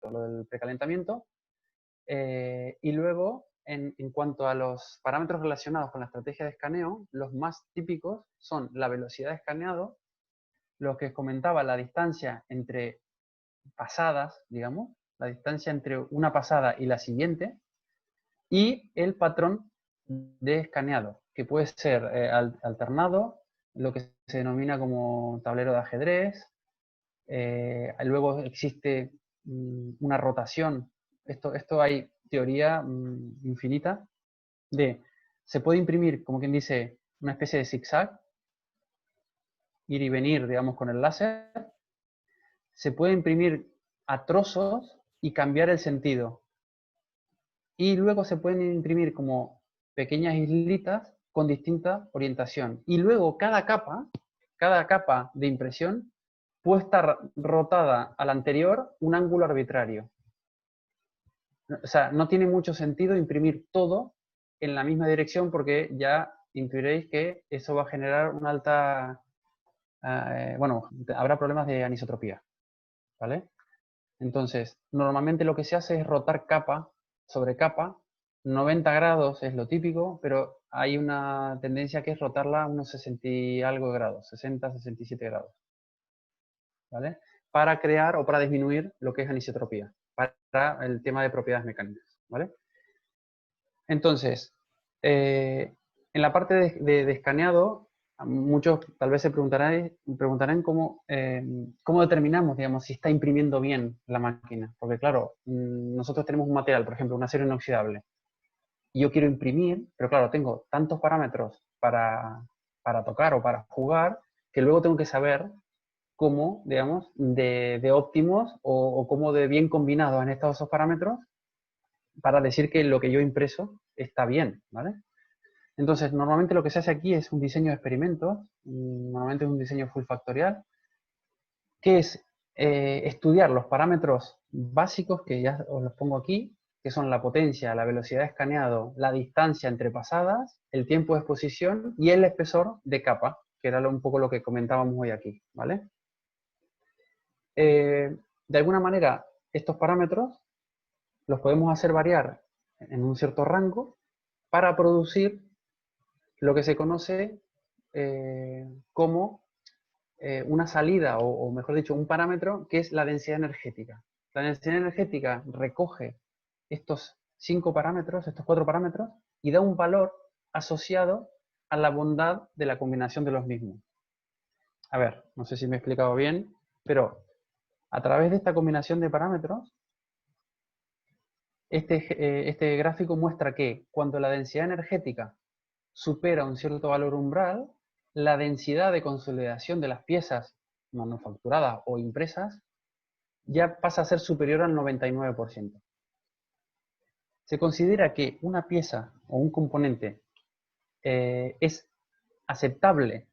lo del precalentamiento. Y luego, en cuanto a los parámetros relacionados con la estrategia de escaneo, los más típicos son la velocidad de escaneado, lo que comentaba, la distancia entre pasadas, digamos, la distancia entre una pasada y la siguiente, y el patrón de escaneado, que puede ser alternado, lo que se denomina como tablero de ajedrez. Luego existe una rotación. Esto hay teoría infinita de, se puede imprimir, como quien dice, una especie de zigzag, ir y venir, digamos, con el láser. Se puede imprimir a trozos y cambiar el sentido. Y luego se pueden imprimir como pequeñas islitas con distinta orientación. Y luego cada capa de impresión puede estar rotada a la anterior un ángulo arbitrario. O sea, no tiene mucho sentido imprimir todo en la misma dirección porque ya intuiréis que eso va a generar una alta... bueno, habrá problemas de anisotropía, ¿vale? Entonces, normalmente lo que se hace es rotar capa sobre capa. 90 grados es lo típico, pero hay una tendencia que es rotarla a unos 60 y algo de grados, 60, 67 grados, ¿vale? Para crear o para disminuir lo que es anisotropía, para el tema de propiedades mecánicas, ¿vale? Entonces, en la parte de escaneado, muchos tal vez se preguntarán cómo determinamos, digamos, si está imprimiendo bien la máquina. Porque claro, nosotros tenemos un material, por ejemplo, un acero inoxidable, y yo quiero imprimir, pero claro, tengo tantos parámetros para tocar o para jugar, que luego tengo que saber cómo, digamos, de óptimos o cómo de bien combinados han estado esos parámetros para decir que lo que yo he impreso está bien, ¿vale? Entonces, normalmente lo que se hace aquí es un diseño de experimentos, normalmente es un diseño full factorial, que es estudiar los parámetros básicos, que ya os los pongo aquí, que son la potencia, la velocidad de escaneado, la distancia entre pasadas, el tiempo de exposición y el espesor de capa, que era un poco lo que comentábamos hoy aquí, ¿vale? De alguna manera, estos parámetros los podemos hacer variar en un cierto rango para producir lo que se conoce como una salida, o mejor dicho, un parámetro que es la densidad energética. La densidad energética recoge estos 5 parámetros, estos 4 parámetros, y da un valor asociado a la bondad de la combinación de los mismos. A ver, no sé si me he explicado bien, pero a través de esta combinación de parámetros, este gráfico muestra que cuando la densidad energética supera un cierto valor umbral, la densidad de consolidación de las piezas manufacturadas o impresas ya pasa a ser superior al 99%. Se considera que una pieza o un componente es aceptable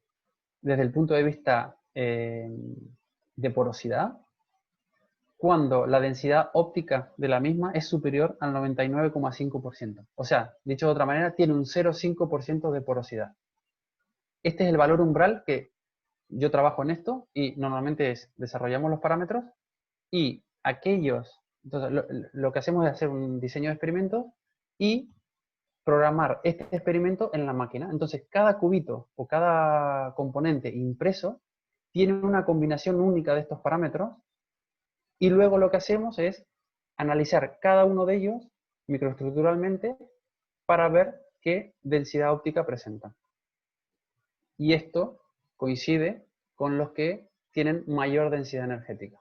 desde el punto de vista de porosidad cuando la densidad óptica de la misma es superior al 99,5%. O sea, dicho de otra manera, tiene un 0,5% de porosidad. Este es el valor umbral que yo trabajo en esto y normalmente desarrollamos los parámetros y entonces lo que hacemos es hacer un diseño de experimento y programar este experimento en la máquina. Entonces cada cubito o cada componente impreso tiene una combinación única de estos parámetros y luego lo que hacemos es analizar cada uno de ellos microestructuralmente para ver qué densidad óptica presenta. Y esto coincide con los que tienen mayor densidad energética.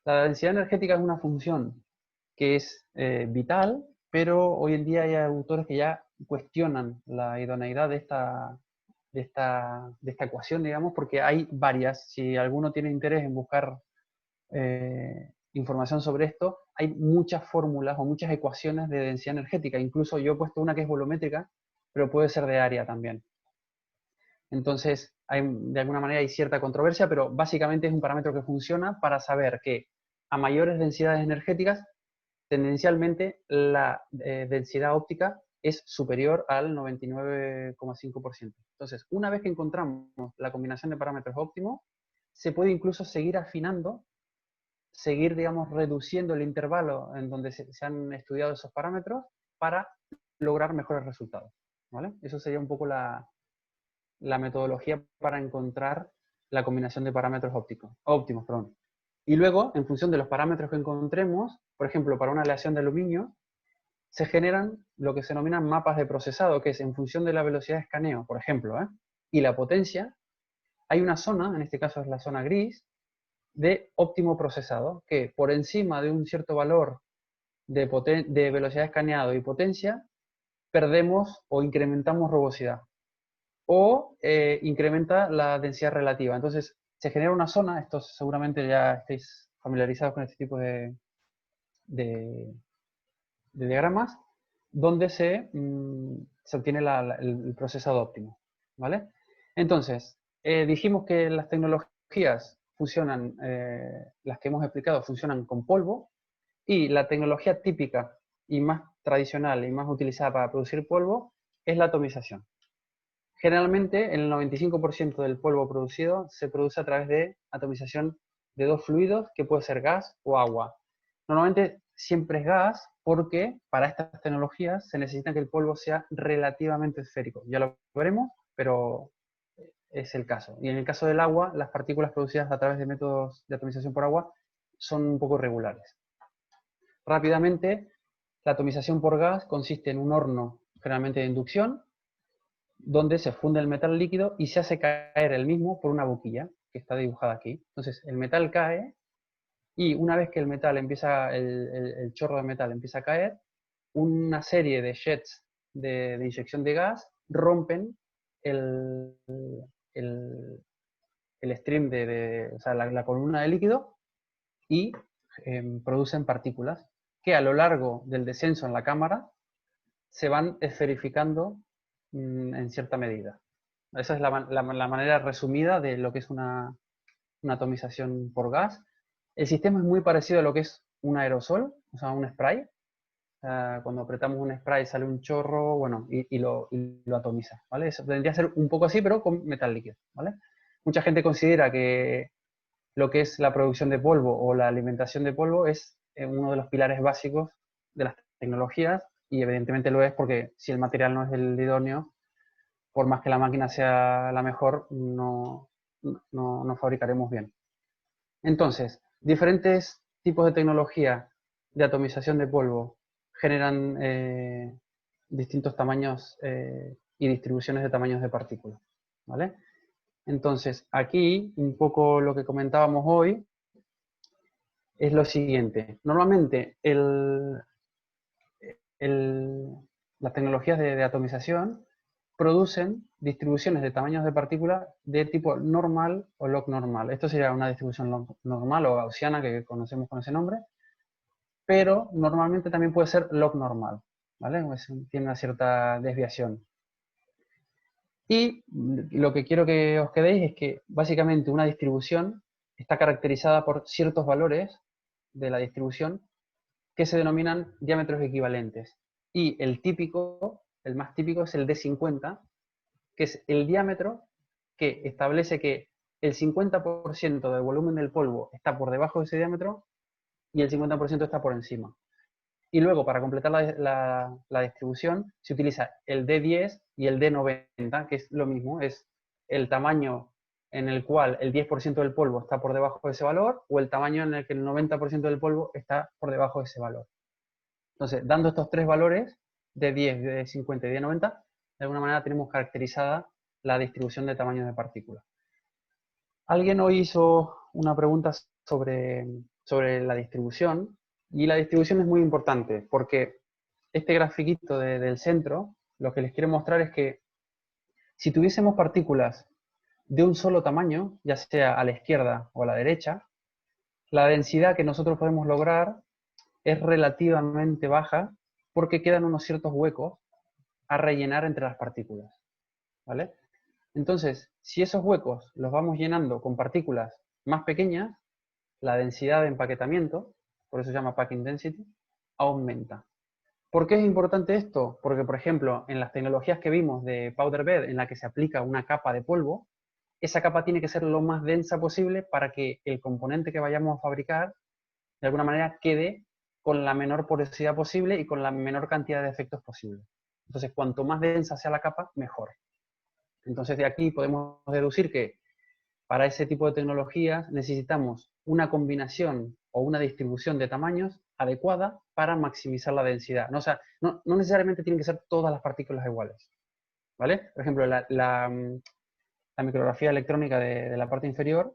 La densidad energética es una función que es vital, pero hoy en día hay autores que ya cuestionan la idoneidad de esta ecuación, digamos, porque hay varias. Si alguno tiene interés en buscar información sobre esto, hay muchas fórmulas o muchas ecuaciones de densidad energética. Incluso yo he puesto una que es volumétrica, pero puede ser de área también. Entonces, de alguna manera hay cierta controversia, pero básicamente es un parámetro que funciona para saber que a mayores densidades energéticas, tendencialmente la densidad óptica es superior al 99,5%. Entonces, una vez que encontramos la combinación de parámetros óptimos, se puede incluso seguir afinando seguir, digamos, reduciendo el intervalo en donde se han estudiado esos parámetros para lograr mejores resultados, ¿vale? Eso sería un poco la metodología para encontrar la combinación de parámetros óptimos. Perdón. Y luego, en función de los parámetros que encontremos, por ejemplo, para una aleación de aluminio, se generan lo que se denominan mapas de procesado, que es en función de la velocidad de escaneo, por ejemplo, y la potencia, hay una zona, en este caso es la zona gris, de óptimo procesado, que por encima de un cierto valor de velocidad de escaneado y potencia, perdemos o incrementamos rugosidad. O incrementa la densidad relativa. Entonces, se genera una zona, esto seguramente ya estáis familiarizados con este tipo de diagramas, donde se obtiene el procesado óptimo, ¿vale? Entonces, dijimos que las tecnologías funcionan, las que hemos explicado, funcionan con polvo, y la tecnología típica y más tradicional y más utilizada para producir polvo es la atomización. Generalmente, el 95% del polvo producido se produce a través de atomización de dos fluidos, que puede ser gas o agua. Normalmente siempre es gas porque para estas tecnologías se necesita que el polvo sea relativamente esférico. Ya lo veremos, pero es el caso. Y en el caso del agua, las partículas producidas a través de métodos de atomización por agua son un poco irregulares. Rápidamente, la atomización por gas consiste en un horno, generalmente de inducción, donde se funde el metal líquido y se hace caer el mismo por una boquilla, que está dibujada aquí. Entonces, el metal cae y una vez que el metal empieza, el chorro de metal empieza a caer, una serie de jets de inyección de gas rompen el, el stream o sea, la columna de líquido y producen partículas que a lo largo del descenso en la cámara se van esferificando en cierta medida. Esa es la manera resumida de lo que es una atomización por gas. El sistema es muy parecido a lo que es un aerosol, o sea, un spray. Cuando apretamos un spray sale un chorro, bueno, y lo atomiza, ¿vale? Eso tendría que ser un poco así, pero con metal líquido, ¿vale? Mucha gente considera que lo que es la producción de polvo o la alimentación de polvo es uno de los pilares básicos de las tecnologías, y evidentemente lo es porque si el material no es el idóneo, por más que la máquina sea la mejor, no fabricaremos bien. Entonces, diferentes tipos de tecnología de atomización de polvo generan distintos tamaños y distribuciones de tamaños de partículas, ¿vale? Entonces, aquí un poco lo que comentábamos hoy es lo siguiente. Normalmente las tecnologías de atomización producen distribuciones de tamaños de partículas de tipo normal o log normal. Esto sería una distribución normal o gaussiana que conocemos con ese nombre, pero normalmente también puede ser log normal, ¿vale? Tiene una cierta desviación. Y lo que quiero que os quedéis es que básicamente una distribución está caracterizada por ciertos valores de la distribución que se denominan diámetros equivalentes. Y el más típico es el D50, que es el diámetro que establece que el 50% del volumen del polvo está por debajo de ese diámetro y el 50% está por encima. Y luego, para completar la distribución, se utiliza el D10 y el D90, que es lo mismo, es el tamaño en el cual el 10% del polvo está por debajo de ese valor, o el tamaño en el que el 90% del polvo está por debajo de ese valor. Entonces, dando estos tres valores, D10, D50 y D90, de alguna manera tenemos caracterizada la distribución de tamaños de partículas. Alguien hoy hizo una pregunta sobre la distribución, y la distribución es muy importante porque este grafiquito del centro lo que les quiero mostrar es que si tuviésemos partículas de un solo tamaño, ya sea a la izquierda o a la derecha, la densidad que nosotros podemos lograr es relativamente baja porque quedan unos ciertos huecos a rellenar entre las partículas, ¿vale? Entonces, si esos huecos los vamos llenando con partículas más pequeñas, la densidad de empaquetamiento, por eso se llama packing density, aumenta. ¿Por qué es importante esto? Porque, por ejemplo, en las tecnologías que vimos de powder bed, en la que se aplica una capa de polvo, esa capa tiene que ser lo más densa posible para que el componente que vayamos a fabricar de alguna manera quede con la menor porosidad posible y con la menor cantidad de efectos posible. Entonces, cuanto más densa sea la capa, mejor. Entonces, de aquí podemos deducir que para ese tipo de tecnologías necesitamos una combinación o una distribución de tamaños adecuada para maximizar la densidad. No, o sea, no necesariamente tienen que ser todas las partículas iguales, ¿vale? Por ejemplo, la micrografía electrónica de la parte inferior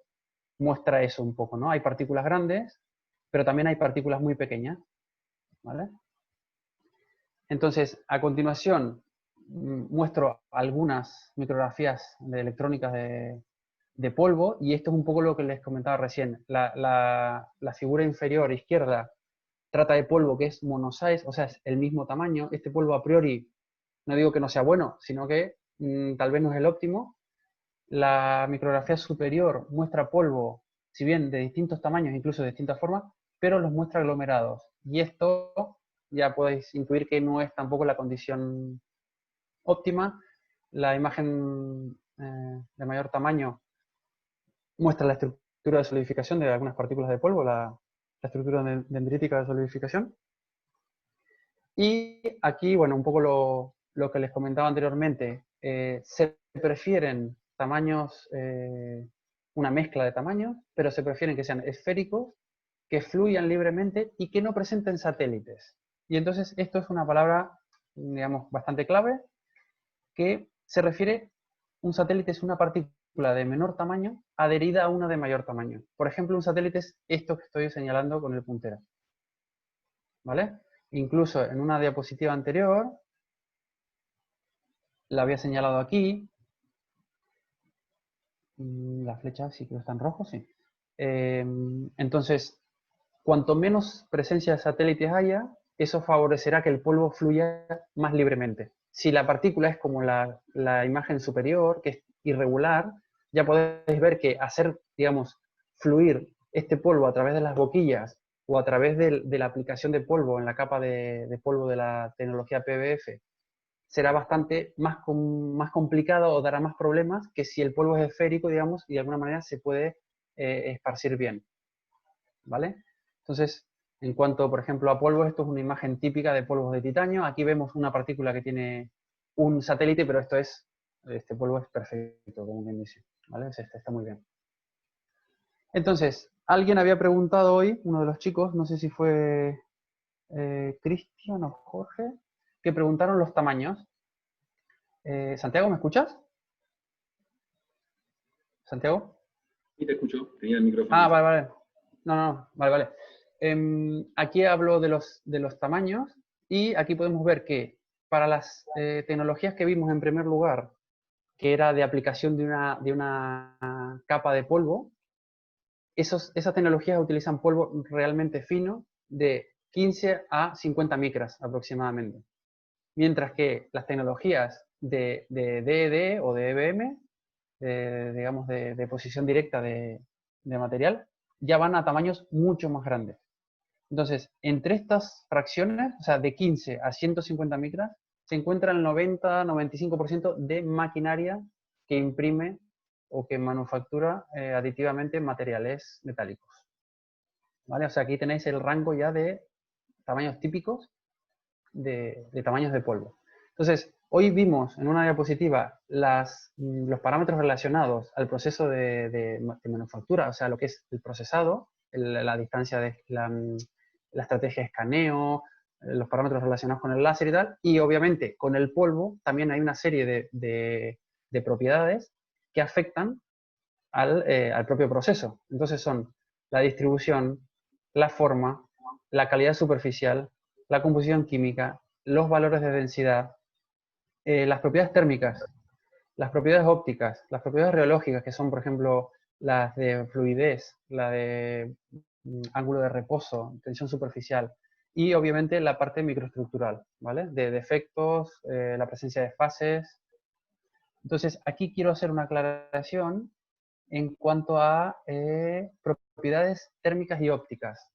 muestra eso un poco, ¿no? Hay partículas grandes, pero también hay partículas muy pequeñas, ¿vale? Entonces, a continuación, muestro algunas micrografías electrónicas de polvo, y esto es un poco lo que les comentaba recién. La figura inferior izquierda trata de polvo que es monosize, o sea, es el mismo tamaño. Este polvo a priori, no digo que no sea bueno, sino que tal vez no es el óptimo. La micrografía superior muestra polvo, si bien de distintos tamaños, incluso de distintas formas, pero los muestra aglomerados. Y esto ya podéis intuir que no es tampoco la condición óptima. La imagen de mayor tamaño muestra la estructura de solidificación de algunas partículas de polvo, la estructura dendrítica de solidificación. Y aquí, bueno, un poco lo que les comentaba anteriormente, se prefieren tamaños, una mezcla de tamaños, pero se prefieren que sean esféricos, que fluyan libremente y que no presenten satélites. Y entonces esto es una palabra, digamos, bastante clave, que se refiere, un satélite es una partícula de menor tamaño adherida a una de mayor tamaño. Por ejemplo, un satélite es esto que estoy señalando con el puntero, ¿vale? Incluso en una diapositiva anterior, la había señalado aquí, la flecha sí que está en rojo, sí. Entonces, cuanto menos presencia de satélites haya, eso favorecerá que el polvo fluya más libremente. Si la partícula es como la imagen superior, que es irregular, ya podéis ver que hacer, digamos, fluir este polvo a través de las boquillas o a través de la aplicación de polvo en la capa de polvo de la tecnología PBF será bastante más complicado o dará más problemas que si el polvo es esférico, digamos, y de alguna manera se puede esparcir bien, ¿vale? Entonces, en cuanto, por ejemplo, a polvo, esto es una imagen típica de polvos de titanio. Aquí vemos una partícula que tiene un satélite, pero este polvo es perfecto, como bien dice, ¿vale? Está muy bien. Entonces, alguien había preguntado hoy, uno de los chicos, no sé si fue Cristian o Jorge, que preguntaron los tamaños. Santiago, ¿me escuchas? ¿Santiago? Sí, te escucho, tenía el micrófono. Ah, vale. No, vale. Aquí hablo de los tamaños, y aquí podemos ver que para las tecnologías que vimos en primer lugar, que era de aplicación de una capa de polvo, esas tecnologías utilizan polvo realmente fino de 15 a 50 micras aproximadamente. Mientras que las tecnologías de DED o de EBM, digamos de deposición directa de material, ya van a tamaños mucho más grandes. Entonces, entre estas fracciones, o sea, de 15 a 150 micras, se encuentra el 90-95% de maquinaria que imprime o que manufactura aditivamente materiales metálicos. ¿Vale? O sea, aquí tenéis el rango ya de tamaños típicos de tamaños de polvo. Entonces, hoy vimos en una diapositiva los parámetros relacionados al proceso de manufactura, o sea, lo que es el procesado, la distancia de la estrategia de escaneo, los parámetros relacionados con el láser y tal, y obviamente con el polvo también hay una serie de propiedades que afectan al propio proceso. Entonces son la distribución, la forma, la calidad superficial, la composición química, los valores de densidad, las propiedades térmicas, las propiedades ópticas, las propiedades reológicas, que son, por ejemplo, las de fluidez, la de ángulo de reposo, tensión superficial, y obviamente la parte microestructural, ¿vale? De defectos, la presencia de fases. Entonces, aquí quiero hacer una aclaración en cuanto a propiedades térmicas y ópticas.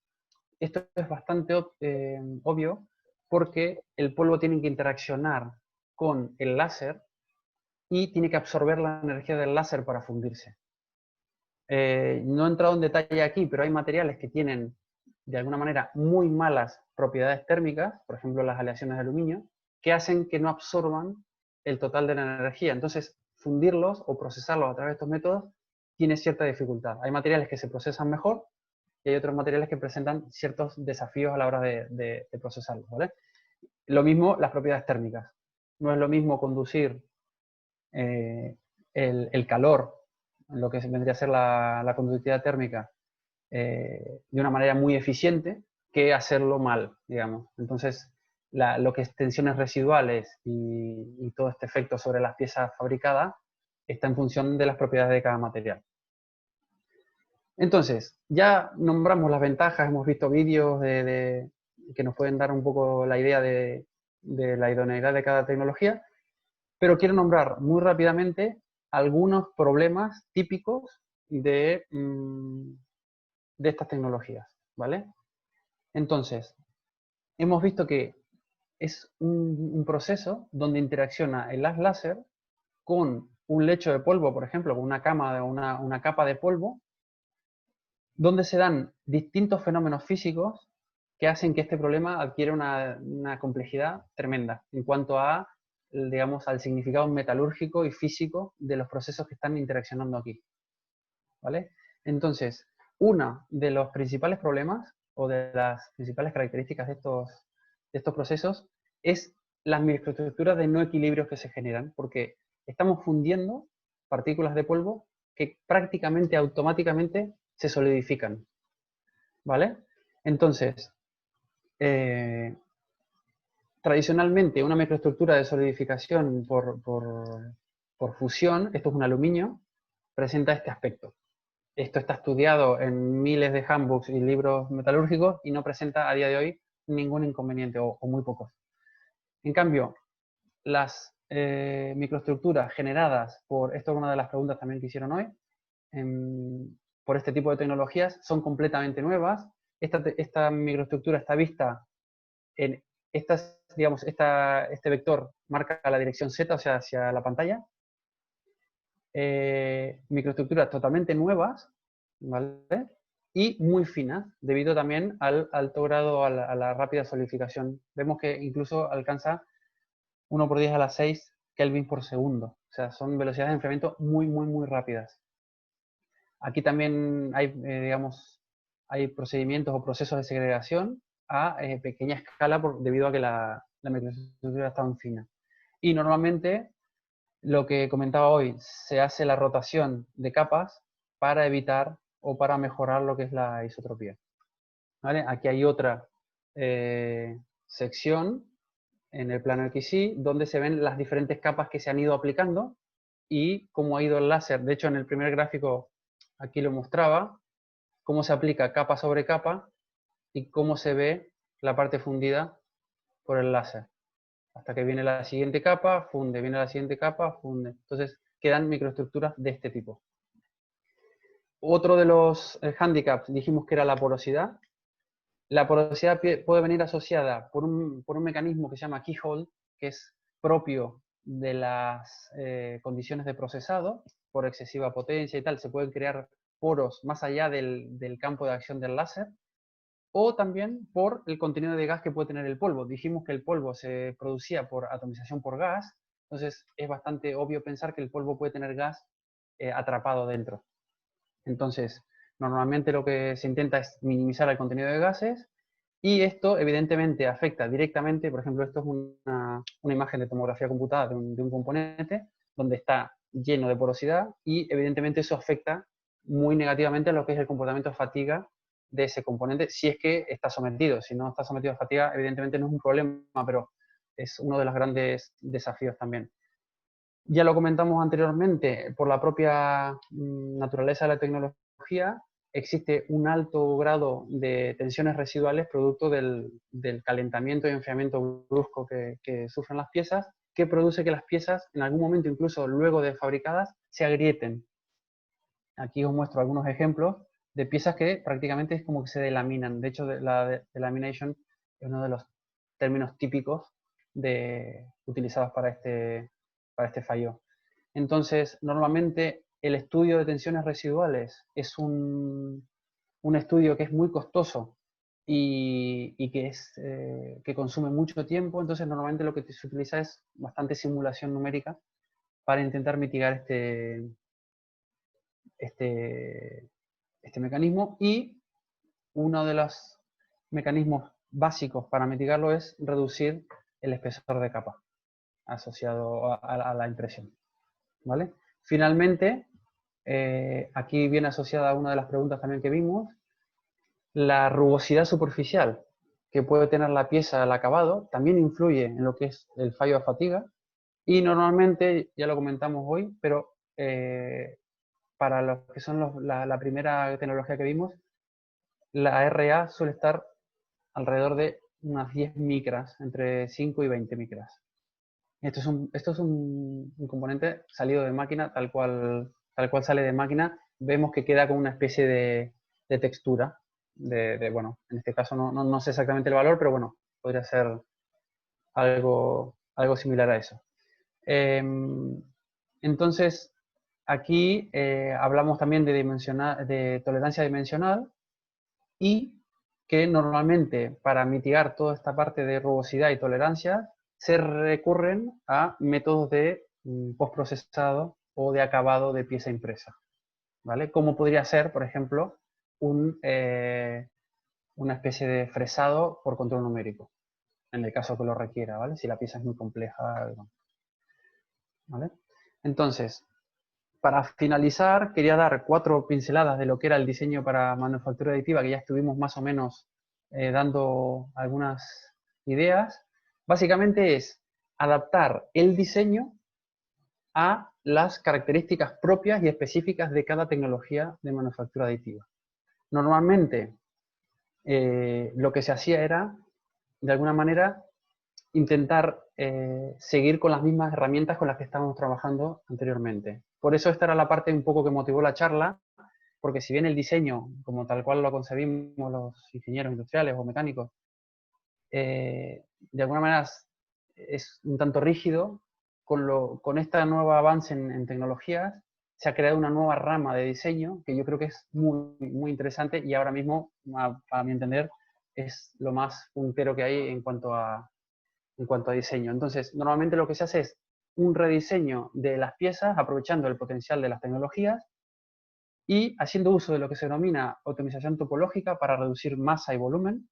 Esto es bastante obvio porque el polvo tiene que interaccionar con el láser y tiene que absorber la energía del láser para fundirse. No he entrado en detalle aquí, pero hay materiales que tienen de alguna manera, muy malas propiedades térmicas, por ejemplo, las aleaciones de aluminio, que hacen que no absorban el total de la energía. Entonces, fundirlos o procesarlos a través de estos métodos tiene cierta dificultad. Hay materiales que se procesan mejor y hay otros materiales que presentan ciertos desafíos a la hora de procesarlos, ¿vale? Lo mismo las propiedades térmicas. No es lo mismo conducir el calor, lo que vendría a ser la conductividad térmica, de una manera muy eficiente que hacerlo mal, digamos. Entonces, lo que es tensiones residuales y todo este efecto sobre las piezas fabricadas está en función de las propiedades de cada material. Entonces, ya nombramos las ventajas, hemos visto vídeos que nos pueden dar un poco la idea de la idoneidad de cada tecnología, pero quiero nombrar muy rápidamente algunos problemas típicos de estas tecnologías, ¿vale? Entonces, hemos visto que es un proceso donde interacciona el haz láser con un lecho de polvo, por ejemplo, con una capa de polvo, donde se dan distintos fenómenos físicos que hacen que este problema adquiera una complejidad tremenda en cuanto a, digamos, al significado metalúrgico y físico de los procesos que están interaccionando aquí, ¿vale? Entonces, uno de los principales problemas o de las principales características de estos procesos es las microestructuras de no equilibrios que se generan, porque estamos fundiendo partículas de polvo que prácticamente automáticamente se solidifican, ¿vale? Entonces, tradicionalmente una microestructura de solidificación por fusión, esto es un aluminio, presenta este aspecto. Esto está estudiado en miles de handbooks y libros metalúrgicos y no presenta a día de hoy ningún inconveniente o muy pocos. En cambio, las microestructuras generadas por, esto es una de las preguntas también que hicieron hoy, por este tipo de tecnologías son completamente nuevas. Esta microestructura está vista en este vector marca la dirección Z, o sea, hacia la pantalla. Microestructuras totalmente nuevas, ¿vale? Y muy finas, debido también al alto grado, a la rápida solidificación. Vemos que incluso alcanza 1 por 10 a la 6 Kelvin por segundo. O sea, son velocidades de enfriamiento muy, muy, muy rápidas. Aquí también hay, digamos, hay procedimientos o procesos de segregación a pequeña escala debido a que la microestructura está tan fina. Y normalmente, lo que comentaba hoy, se hace la rotación de capas para evitar o para mejorar lo que es la isotropía. ¿Vale? Aquí hay otra sección en el plano XY donde se ven las diferentes capas que se han ido aplicando y cómo ha ido el láser. De hecho, en el primer gráfico aquí lo mostraba, cómo se aplica capa sobre capa y cómo se ve la parte fundida por el láser. Hasta que viene la siguiente capa, funde, viene la siguiente capa, funde. Entonces quedan microestructuras de este tipo. Otro de los handicaps dijimos que era la porosidad. La porosidad puede venir asociada por un mecanismo que se llama keyhole, que es propio de las condiciones de procesado, por excesiva potencia y tal, se pueden crear poros más allá del campo de acción del láser, o también por el contenido de gas que puede tener el polvo. Dijimos que el polvo se producía por atomización por gas, entonces es bastante obvio pensar que el polvo puede tener gas atrapado dentro. Entonces, normalmente lo que se intenta es minimizar el contenido de gases y esto evidentemente afecta directamente, por ejemplo, esto es una imagen de tomografía computada de un componente donde está lleno de porosidad y evidentemente eso afecta muy negativamente a lo que es el comportamiento de fatiga de ese componente, si es que está sometido. Si no está sometido a fatiga, evidentemente no es un problema, pero es uno de los grandes desafíos también. Ya lo comentamos anteriormente, por la propia naturaleza de la tecnología, existe un alto grado de tensiones residuales producto del calentamiento y enfriamiento brusco que sufren las piezas, que produce que las piezas, en algún momento, incluso luego de fabricadas, se agrieten. Aquí os muestro algunos ejemplos de piezas que prácticamente es como que se delaminan. De hecho, la delamination es uno de los términos típicos utilizados para este fallo. Entonces, normalmente el estudio de tensiones residuales es un estudio que es muy costoso y que consume mucho tiempo. Entonces normalmente lo que se utiliza es bastante simulación numérica para intentar mitigar este mecanismo, y uno de los mecanismos básicos para mitigarlo es reducir el espesor de capa asociado a la impresión, ¿vale? Finalmente, aquí viene asociada una de las preguntas también que vimos, la rugosidad superficial que puede tener la pieza al acabado, también influye en lo que es el fallo de fatiga, y normalmente, ya lo comentamos hoy, pero para los que son la primera tecnología que vimos, la RA suele estar alrededor de unas 10 micras, entre 5 y 20 micras. Esto es un componente salido de máquina, tal cual sale de máquina. Vemos que queda con una especie de textura. Bueno, en este caso no sé exactamente el valor, pero bueno, podría ser algo similar a eso. Entonces, aquí hablamos también de tolerancia dimensional, y que normalmente para mitigar toda esta parte de rugosidad y tolerancia se recurren a métodos de postprocesado o de acabado de pieza impresa, ¿vale? Como podría ser, por ejemplo, una especie de fresado por control numérico, en el caso que lo requiera, ¿vale? Si la pieza es muy compleja, ¿vale? Entonces, para finalizar, quería dar 4 pinceladas de lo que era el diseño para manufactura aditiva, que ya estuvimos más o menos dando algunas ideas. Básicamente es adaptar el diseño a las características propias y específicas de cada tecnología de manufactura aditiva. Normalmente, lo que se hacía era, de alguna manera, intentar seguir con las mismas herramientas con las que estábamos trabajando anteriormente. Por eso esta era la parte un poco que motivó la charla, porque si bien el diseño, como tal cual lo concebimos los ingenieros industriales o mecánicos, de alguna manera es un tanto rígido, con este nuevo avance en tecnologías se ha creado una nueva rama de diseño que yo creo que es muy, muy interesante, y ahora mismo, a mi entender, es lo más puntero que hay en cuanto a diseño. Entonces, normalmente lo que se hace es un rediseño de las piezas aprovechando el potencial de las tecnologías y haciendo uso de lo que se denomina optimización topológica para reducir masa y volumen,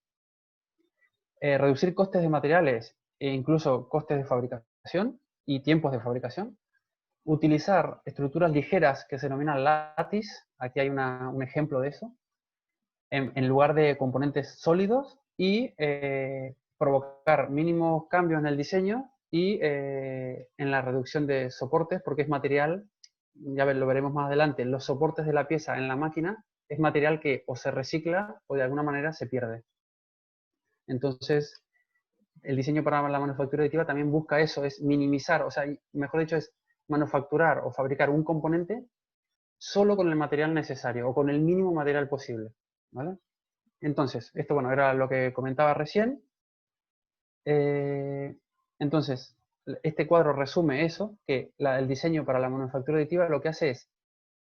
reducir costes de materiales e incluso costes de fabricación y tiempos de fabricación, utilizar estructuras ligeras que se denominan lattice, aquí hay un ejemplo de eso, en lugar de componentes sólidos, y provocar mínimos cambios en el diseño y en la reducción de soportes, porque es material, ya lo veremos más adelante, los soportes de la pieza en la máquina es material que o se recicla o de alguna manera se pierde. Entonces, el diseño para la manufactura aditiva también busca eso, es minimizar, o sea, mejor dicho, es manufacturar o fabricar un componente solo con el material necesario o con el mínimo material posible, ¿vale? Entonces, esto, bueno, era lo que comentaba recién. Entonces, este cuadro resume eso, que el diseño para la manufactura aditiva lo que hace es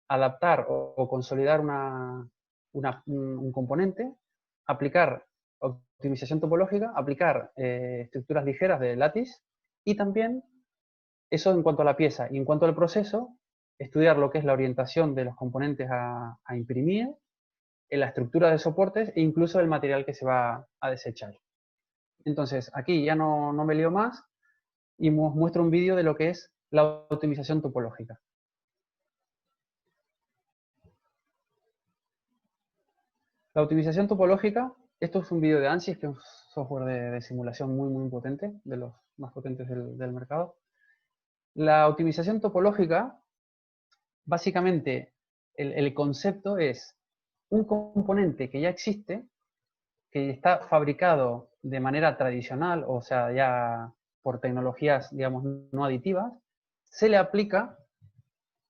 adaptar o consolidar un componente, aplicar optimización topológica, aplicar estructuras ligeras de lattice, y también, eso en cuanto a la pieza, y en cuanto al proceso, estudiar lo que es la orientación de los componentes a imprimir, en la estructura de soportes e incluso el material que se va a desechar. Entonces, aquí ya no me lío más y muestro un vídeo de lo que es la optimización topológica. La optimización topológica, esto es un vídeo de ANSYS, que es un software de simulación muy, muy potente, de los más potentes del mercado. La optimización topológica, básicamente, el concepto es un componente que ya existe, que está fabricado de manera tradicional, o sea, ya por tecnologías, digamos, no aditivas, se le aplica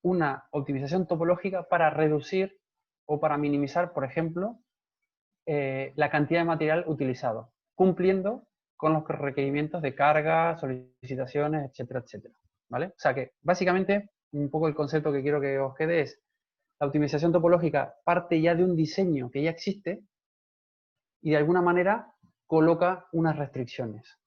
una optimización topológica para reducir o para minimizar, por ejemplo, la cantidad de material utilizado, cumpliendo con los requerimientos de carga, solicitaciones, etcétera, etcétera. ¿Vale? O sea que, básicamente, un poco el concepto que quiero que os quede es, la optimización topológica parte ya de un diseño que ya existe, y de alguna manera coloca unas restricciones,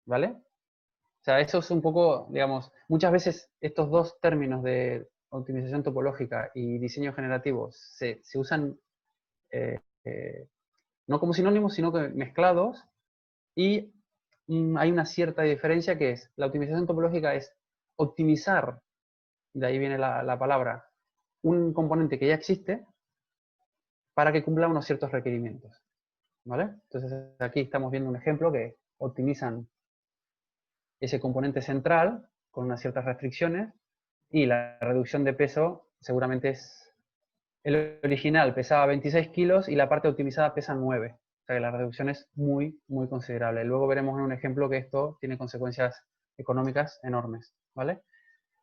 ¿vale? O sea, eso es un poco, digamos, muchas veces estos dos términos de optimización topológica y diseño generativo se usan no como sinónimos, sino que mezclados, y hay una cierta diferencia que es, la optimización topológica es optimizar, de ahí viene la palabra, un componente que ya existe para que cumpla unos ciertos requerimientos, ¿vale? Entonces aquí estamos viendo un ejemplo que optimizan ese componente central con unas ciertas restricciones y la reducción de peso seguramente es, el original pesaba 26 kilos y la parte optimizada pesa 9. O sea que la reducción es muy, muy considerable. Luego veremos en un ejemplo que esto tiene consecuencias económicas enormes, ¿vale?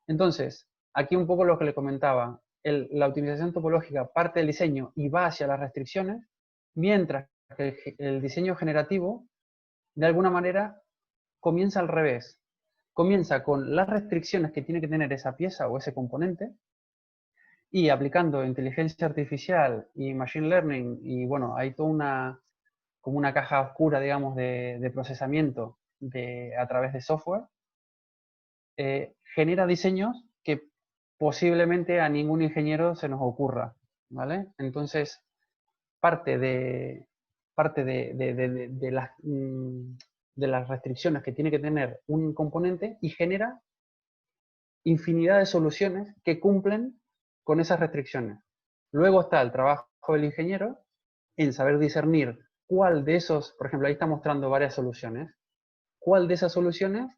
Entonces, aquí un poco lo que le comentaba, la optimización topológica parte del diseño y va hacia las restricciones, mientras que el diseño generativo, de alguna manera, comienza al revés. Comienza con las restricciones que tiene que tener esa pieza o ese componente, y aplicando inteligencia artificial y machine learning, y bueno, hay toda como una caja oscura, digamos, de procesamiento a través de software, genera diseños que posiblemente a ningún ingeniero se nos ocurra, ¿vale? Entonces, parte de las restricciones que tiene que tener un componente y genera infinidad de soluciones que cumplen con esas restricciones. Luego está el trabajo del ingeniero en saber discernir cuál de esos, por ejemplo, ahí está mostrando varias soluciones, cuál de esas soluciones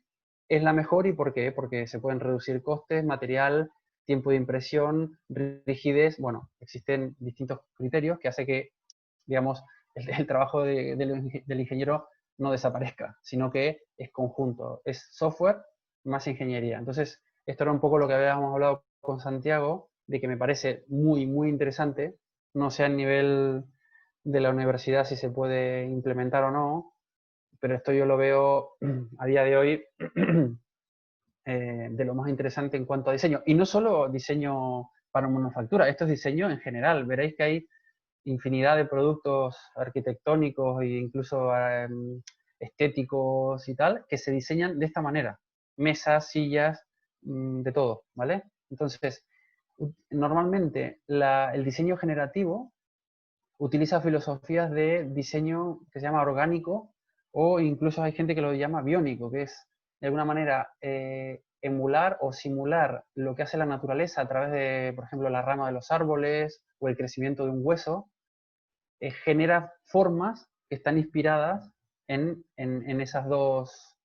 es la mejor y por qué, porque se pueden reducir costes, material, tiempo de impresión, rigidez, bueno, existen distintos criterios que hace que, digamos, el trabajo del ingeniero no desaparezca, sino que es conjunto, es software más ingeniería. Entonces, esto era un poco lo que habíamos hablado con Santiago, de que me parece muy, muy interesante, no sé a nivel de la universidad si se puede implementar o no, pero esto yo lo veo a día de hoy de lo más interesante en cuanto a diseño. Y no solo diseño para manufactura, esto es diseño en general. Veréis que hay infinidad de productos arquitectónicos e incluso estéticos y tal, que se diseñan de esta manera. Mesas, sillas, de todo, ¿vale? Entonces, normalmente el diseño generativo utiliza filosofías de diseño que se llama orgánico, o incluso hay gente que lo llama biónico, que es de alguna manera emular o simular lo que hace la naturaleza a través de, por ejemplo, la rama de los árboles o el crecimiento de un hueso, genera formas que están inspiradas en esas dos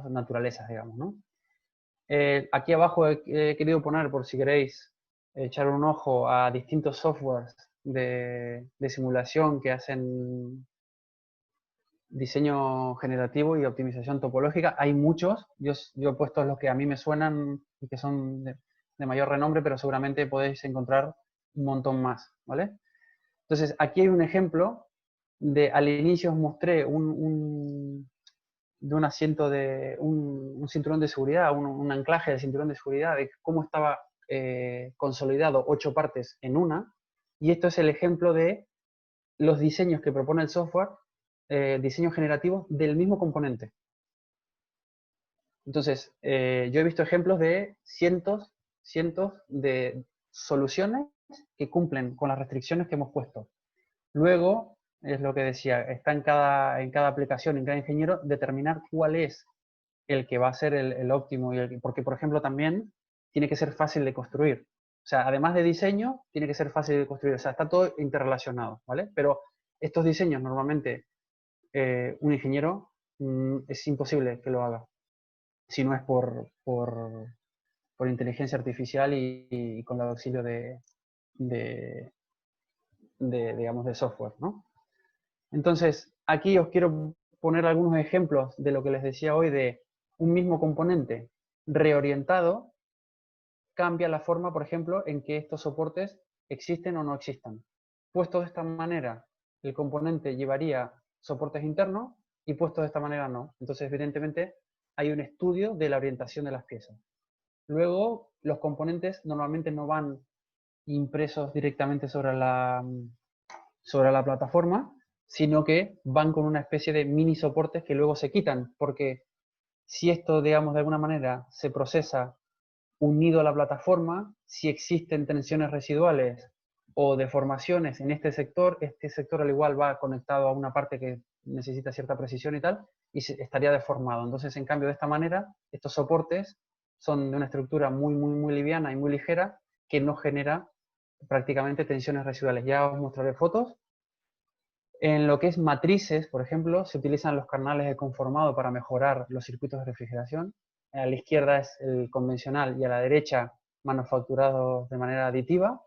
naturalezas, digamos, ¿no? Aquí abajo he querido poner, por si queréis echar un ojo a distintos softwares de simulación que hacen diseño generativo y optimización topológica. Hay muchos, yo he puesto los que a mí me suenan y que son de mayor renombre, pero seguramente podéis encontrar un montón más, ¿vale? Entonces, aquí hay un ejemplo al inicio os mostré de un asiento un cinturón de seguridad, un anclaje de cinturón de seguridad, de cómo estaba consolidado 8 partes en una, y esto es el ejemplo de los diseños que propone el software, diseños generativos del mismo componente. Entonces, yo he visto ejemplos de cientos de soluciones que cumplen con las restricciones que hemos puesto. Luego, es lo que decía, está en cada aplicación, en cada ingeniero, determinar cuál es el que va a ser el óptimo, porque, por ejemplo, también tiene que ser fácil de construir. O sea, además de diseño, tiene que ser fácil de construir. O sea, está todo interrelacionado, ¿vale? Pero estos diseños, normalmente, un ingeniero es imposible que lo haga, si no es por inteligencia artificial y con el auxilio de, digamos, de software, ¿no? Entonces, aquí os quiero poner algunos ejemplos de lo que les decía hoy de un mismo componente reorientado cambia la forma, por ejemplo, en que estos soportes existen o no existan. Puesto de esta manera, el componente llevaría soportes internos y puesto de esta manera no. Entonces, evidentemente, hay un estudio de la orientación de las piezas. Luego, los componentes normalmente no van impresos directamente sobre la plataforma, sino que van con una especie de mini soportes que luego se quitan, porque si esto, digamos, de alguna manera se procesa unido a la plataforma, si existen tensiones residuales o deformaciones en este sector al igual va conectado a una parte que necesita cierta precisión y tal, y estaría deformado. Entonces, en cambio, de esta manera, estos soportes son de una estructura muy liviana y muy ligera que no genera prácticamente tensiones residuales. Ya os mostraré fotos. En lo que es matrices, por ejemplo, se utilizan los canales de conformado para mejorar los circuitos de refrigeración. A la izquierda es el convencional y a la derecha manufacturado de manera aditiva,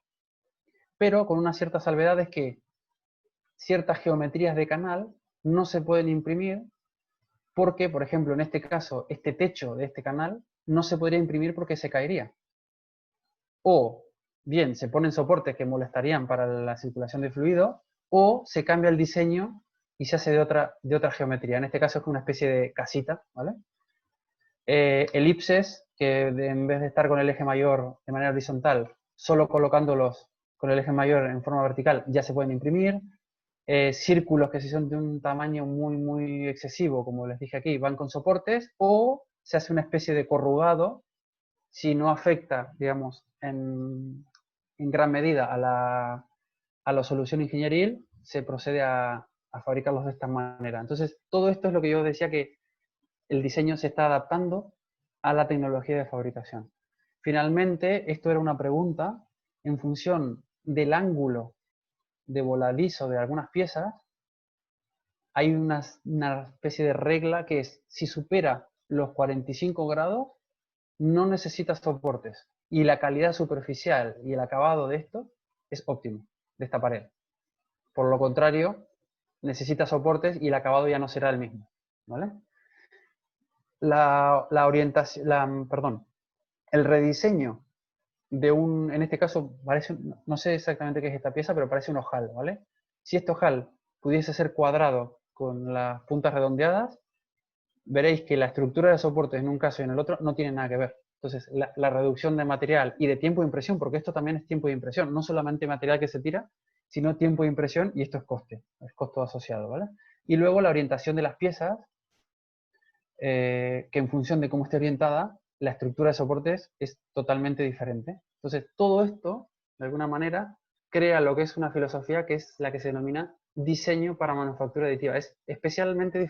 pero con una cierta salvedad es que ciertas geometrías de canal no se pueden imprimir porque, por ejemplo, en este caso, este techo de este canal no se podría imprimir porque se caería. O bien se ponen soportes que molestarían para la circulación de fluido, o se cambia el diseño y se hace de otra geometría. En este caso es una especie de casita, ¿vale? Elipses, que en vez de estar con el eje mayor de manera horizontal, solo colocándolos con el eje mayor en forma vertical, ya se pueden imprimir. Círculos que si son de un tamaño muy excesivo, como les dije aquí, van con soportes, o se hace una especie de corrugado, si no afecta, digamos, en gran medida a la solución ingenieril, se procede a fabricarlos de esta manera. Entonces, todo esto es lo que yo decía, que el diseño se está adaptando a la tecnología de fabricación. Finalmente, esto era una pregunta en función del ángulo de voladizo de algunas piezas. Hay una especie de regla que es, si supera los 45 grados, no necesita soportes. Y la calidad superficial y el acabado de esto es óptimo, de esta pared. Por lo contrario, necesita soportes y el acabado ya no será el mismo, ¿vale? El rediseño de en este caso, parece, no sé exactamente qué es esta pieza, pero parece un ojal, ¿vale? Si este ojal pudiese ser cuadrado con las puntas redondeadas, veréis que la estructura de soportes en un caso y en el otro no tiene nada que ver. Entonces, la reducción de material y de tiempo de impresión, porque esto también es tiempo de impresión, no solamente material que se tira, sino tiempo de impresión, y esto es costo asociado, ¿vale? Y luego la orientación de las piezas, que en función de cómo esté orientada, la estructura de soportes es totalmente diferente. Entonces, todo esto, de alguna manera, crea lo que es una filosofía que es la que se denomina diseño para manufactura aditiva. Es especialmente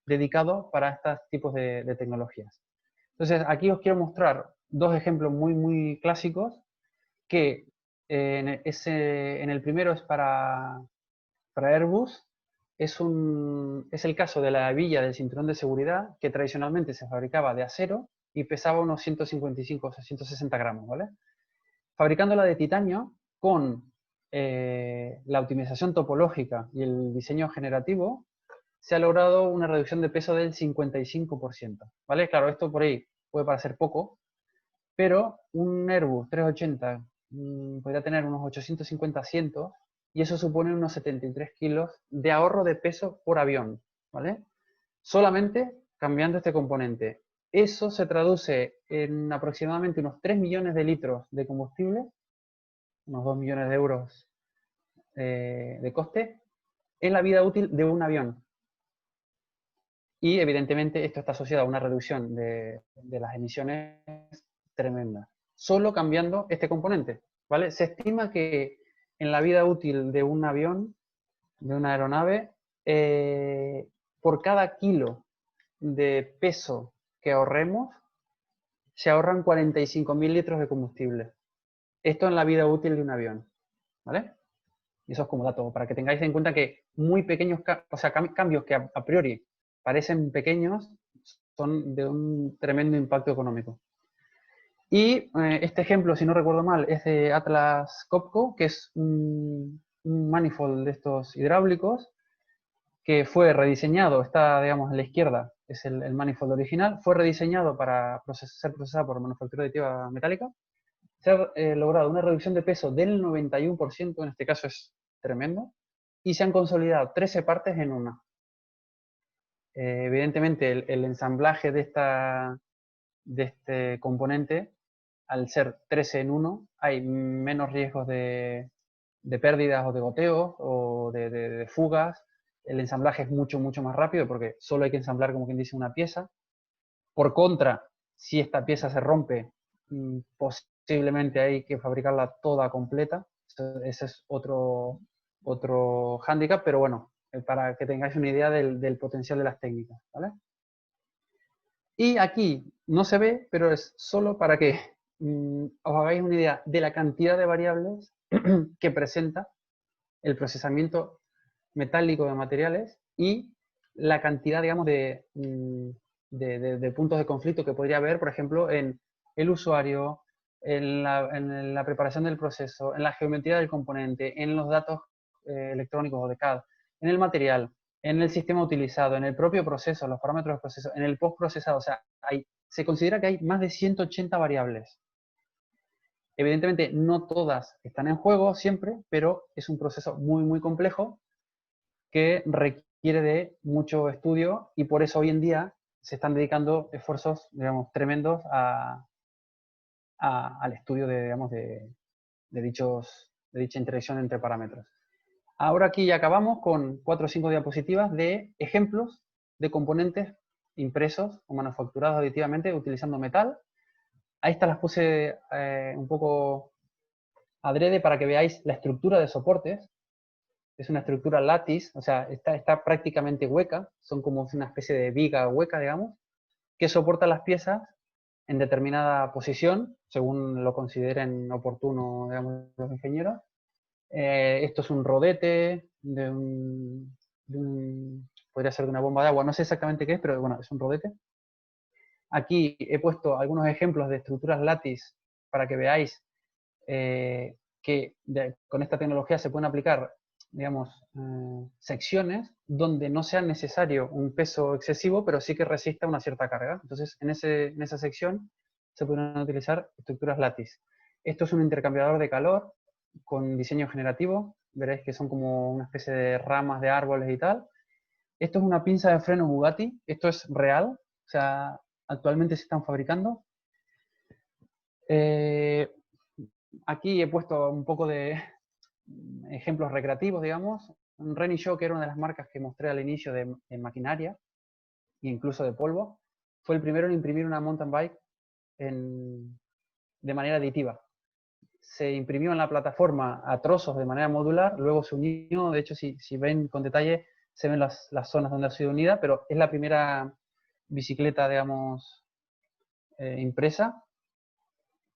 dedicado para estos tipos de tecnologías. Entonces, aquí os quiero mostrar dos ejemplos muy clásicos que en el primero es para Airbus. Es el caso de la hebilla del cinturón de seguridad, que tradicionalmente se fabricaba de acero y pesaba unos 155 o 160 gramos, ¿vale? Fabricándola de titanio con la optimización topológica y el diseño generativo, se ha logrado una reducción de peso del 55%, ¿vale? Claro, esto por ahí puede parecer poco, pero un Airbus 380 podría tener unos 850 asientos y eso supone unos 73 kilos de ahorro de peso por avión, ¿vale? Solamente cambiando este componente. Eso se traduce en aproximadamente unos 3 millones de litros de combustible, unos 2 millones de euros de coste, en la vida útil de un avión. Y evidentemente esto está asociado a una reducción de las emisiones tremenda, solo cambiando este componente, ¿vale? Se estima que en la vida útil de un avión, de una aeronave, por cada kilo de peso que ahorremos, se ahorran 45.000 litros de combustible. Esto en la vida útil de un avión, ¿vale? Y eso es como dato, para que tengáis en cuenta que muy pequeños, o sea, cambios que a priori parecen pequeños, son de un tremendo impacto económico. Y este ejemplo, si no recuerdo mal, es de Atlas Copco, que es un manifold de estos hidráulicos, que fue rediseñado, está, digamos, a la izquierda, es el manifold original, fue rediseñado para ser procesado por manufactura aditiva metálica. Se ha logrado una reducción de peso del 91%, en este caso es tremendo, y se han consolidado 13 partes en una. Evidentemente, el ensamblaje de este componente, al ser 13 en 1, hay menos riesgos de de pérdidas o de goteos o de fugas. El ensamblaje es mucho más rápido porque solo hay que ensamblar, como quien dice, una pieza. Por contra, si esta pieza se rompe, posiblemente hay que fabricarla toda completa. Ese es otro hándicap, pero bueno, para que tengáis una idea del potencial de las técnicas, ¿vale? Y aquí no se ve, pero es solo para que os hagáis una idea de la cantidad de variables que presenta el procesamiento metálico de materiales y la cantidad, digamos, de puntos de conflicto que podría haber, por ejemplo, en el usuario, en la preparación del proceso, en la geometría del componente, en los datos electrónicos o de CAD, en el material, en el sistema utilizado, en el propio proceso, los parámetros del proceso, en el post-procesado. O sea, se considera que hay más de 180 variables. Evidentemente, no todas están en juego siempre, pero es un proceso muy complejo que requiere de mucho estudio y por eso hoy en día se están dedicando esfuerzos, digamos, tremendos al estudio de dicha interacción entre parámetros. Ahora aquí ya acabamos con 4 o 5 diapositivas de ejemplos de componentes impresos o manufacturados aditivamente utilizando metal. Ahí estas las puse un poco adrede para que veáis la estructura de soportes. Es una estructura lattice, o sea, está prácticamente hueca, son como una especie de viga hueca, digamos, que soporta las piezas en determinada posición, según lo consideren oportuno, digamos, los ingenieros. Esto es un rodete podría ser de una bomba de agua, no sé exactamente qué es, pero bueno, es un rodete. Aquí he puesto algunos ejemplos de estructuras lattice para que veáis que con esta tecnología se pueden aplicar, digamos, secciones donde no sea necesario un peso excesivo, pero sí que resista una cierta carga. Entonces, en esa sección se pueden utilizar estructuras lattice. Esto es un intercambiador de calor con diseño generativo. Veréis que son como una especie de ramas de árboles y tal. Esto es una pinza de freno Bugatti. Esto es real. O sea, actualmente se están fabricando. Aquí he puesto un poco de ejemplos recreativos, digamos. Renishaw, que era una de las marcas que mostré al inicio de maquinaria e incluso de polvo, fue el primero en imprimir una mountain bike de manera aditiva. Se imprimió en la plataforma a trozos de manera modular, luego se unió, de hecho si ven con detalle se ven las zonas donde ha sido unida, pero es la primera bicicleta, digamos, impresa.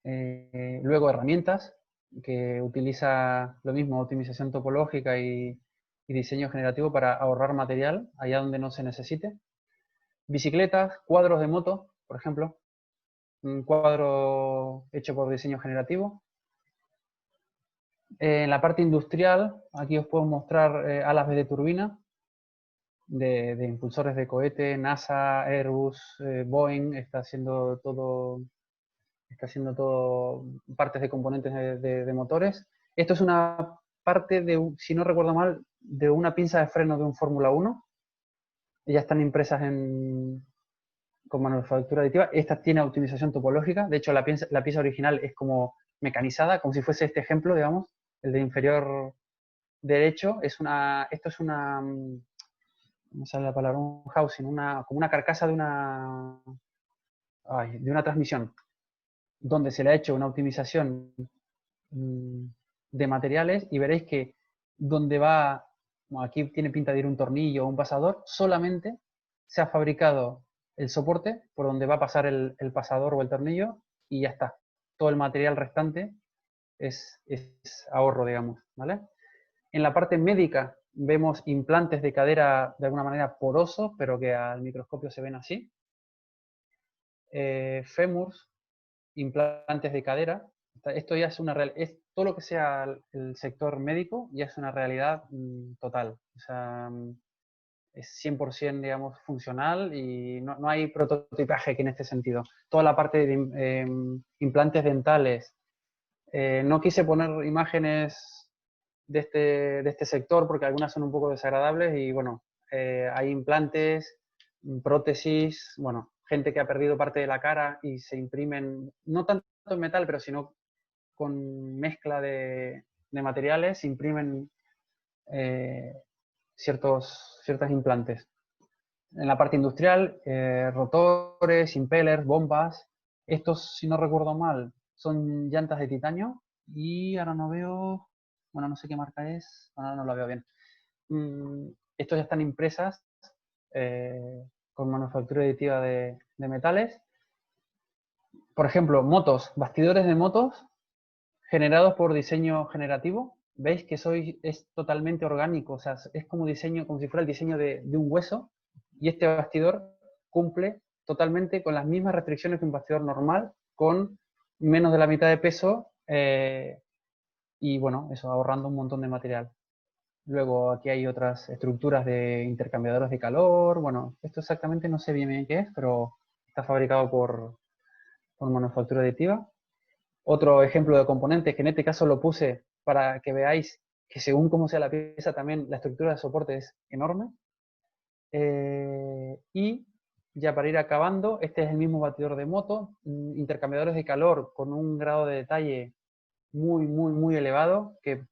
Luego herramientas, que utiliza lo mismo, optimización topológica y diseño generativo para ahorrar material allá donde no se necesite. Bicicletas, cuadros de moto, por ejemplo, un cuadro hecho por diseño generativo. En la parte industrial, aquí os puedo mostrar alas de turbina de impulsores de cohete. NASA, Airbus, Boeing está haciendo todo partes de componentes de motores. Esto es una parte si no recuerdo mal, de una pinza de freno de un Fórmula 1. Ellas están impresas con manufactura aditiva. Esta tiene optimización topológica. De hecho, la pieza original es como mecanizada, como si fuese este ejemplo, digamos, el de inferior derecho. Esto es una, ¿cómo sale la palabra? Un housing, como una carcasa de una transmisión, donde se le ha hecho una optimización de materiales y veréis que donde va, bueno, aquí tiene pinta de ir un tornillo o un pasador, solamente se ha fabricado el soporte por donde va a pasar el pasador o el tornillo y ya está. Todo el material restante es ahorro, digamos, ¿vale? En la parte médica vemos implantes de cadera de alguna manera porosos, pero que al microscopio se ven así. Fémurs, implantes de cadera. Esto ya es una todo lo que sea el sector médico ya es una realidad total. O sea, es 100%, digamos, funcional y no hay prototipaje que en este sentido. Toda la parte de implantes dentales. No quise poner imágenes de este sector porque algunas son un poco desagradables y bueno, hay implantes, prótesis, bueno, gente que ha perdido parte de la cara y se imprimen, no tanto en metal, pero sino con mezcla de de materiales imprimen ciertas implantes. En la parte industrial, rotores, impellers, bombas. Estos, si no recuerdo mal, son llantas de titanio. Y ahora no veo, bueno, no sé qué marca es, ahora no la veo bien. Estos ya están impresas con manufactura aditiva de metales. Por ejemplo, motos, bastidores de motos generados por diseño generativo. Veis que es totalmente orgánico, o sea, es como diseño, como si fuera el diseño de un hueso, y este bastidor cumple totalmente con las mismas restricciones que un bastidor normal, con menos de la mitad de peso, y bueno, eso, ahorrando un montón de material. Luego aquí hay otras estructuras de intercambiadores de calor. Bueno, esto exactamente no sé bien qué es, pero está fabricado por manufactura aditiva. Otro ejemplo de componentes, que en este caso lo puse para que veáis que según cómo sea la pieza también la estructura de soporte es enorme. Y ya para ir acabando, este es el mismo batidor de moto, intercambiadores de calor con un grado de detalle muy elevado, que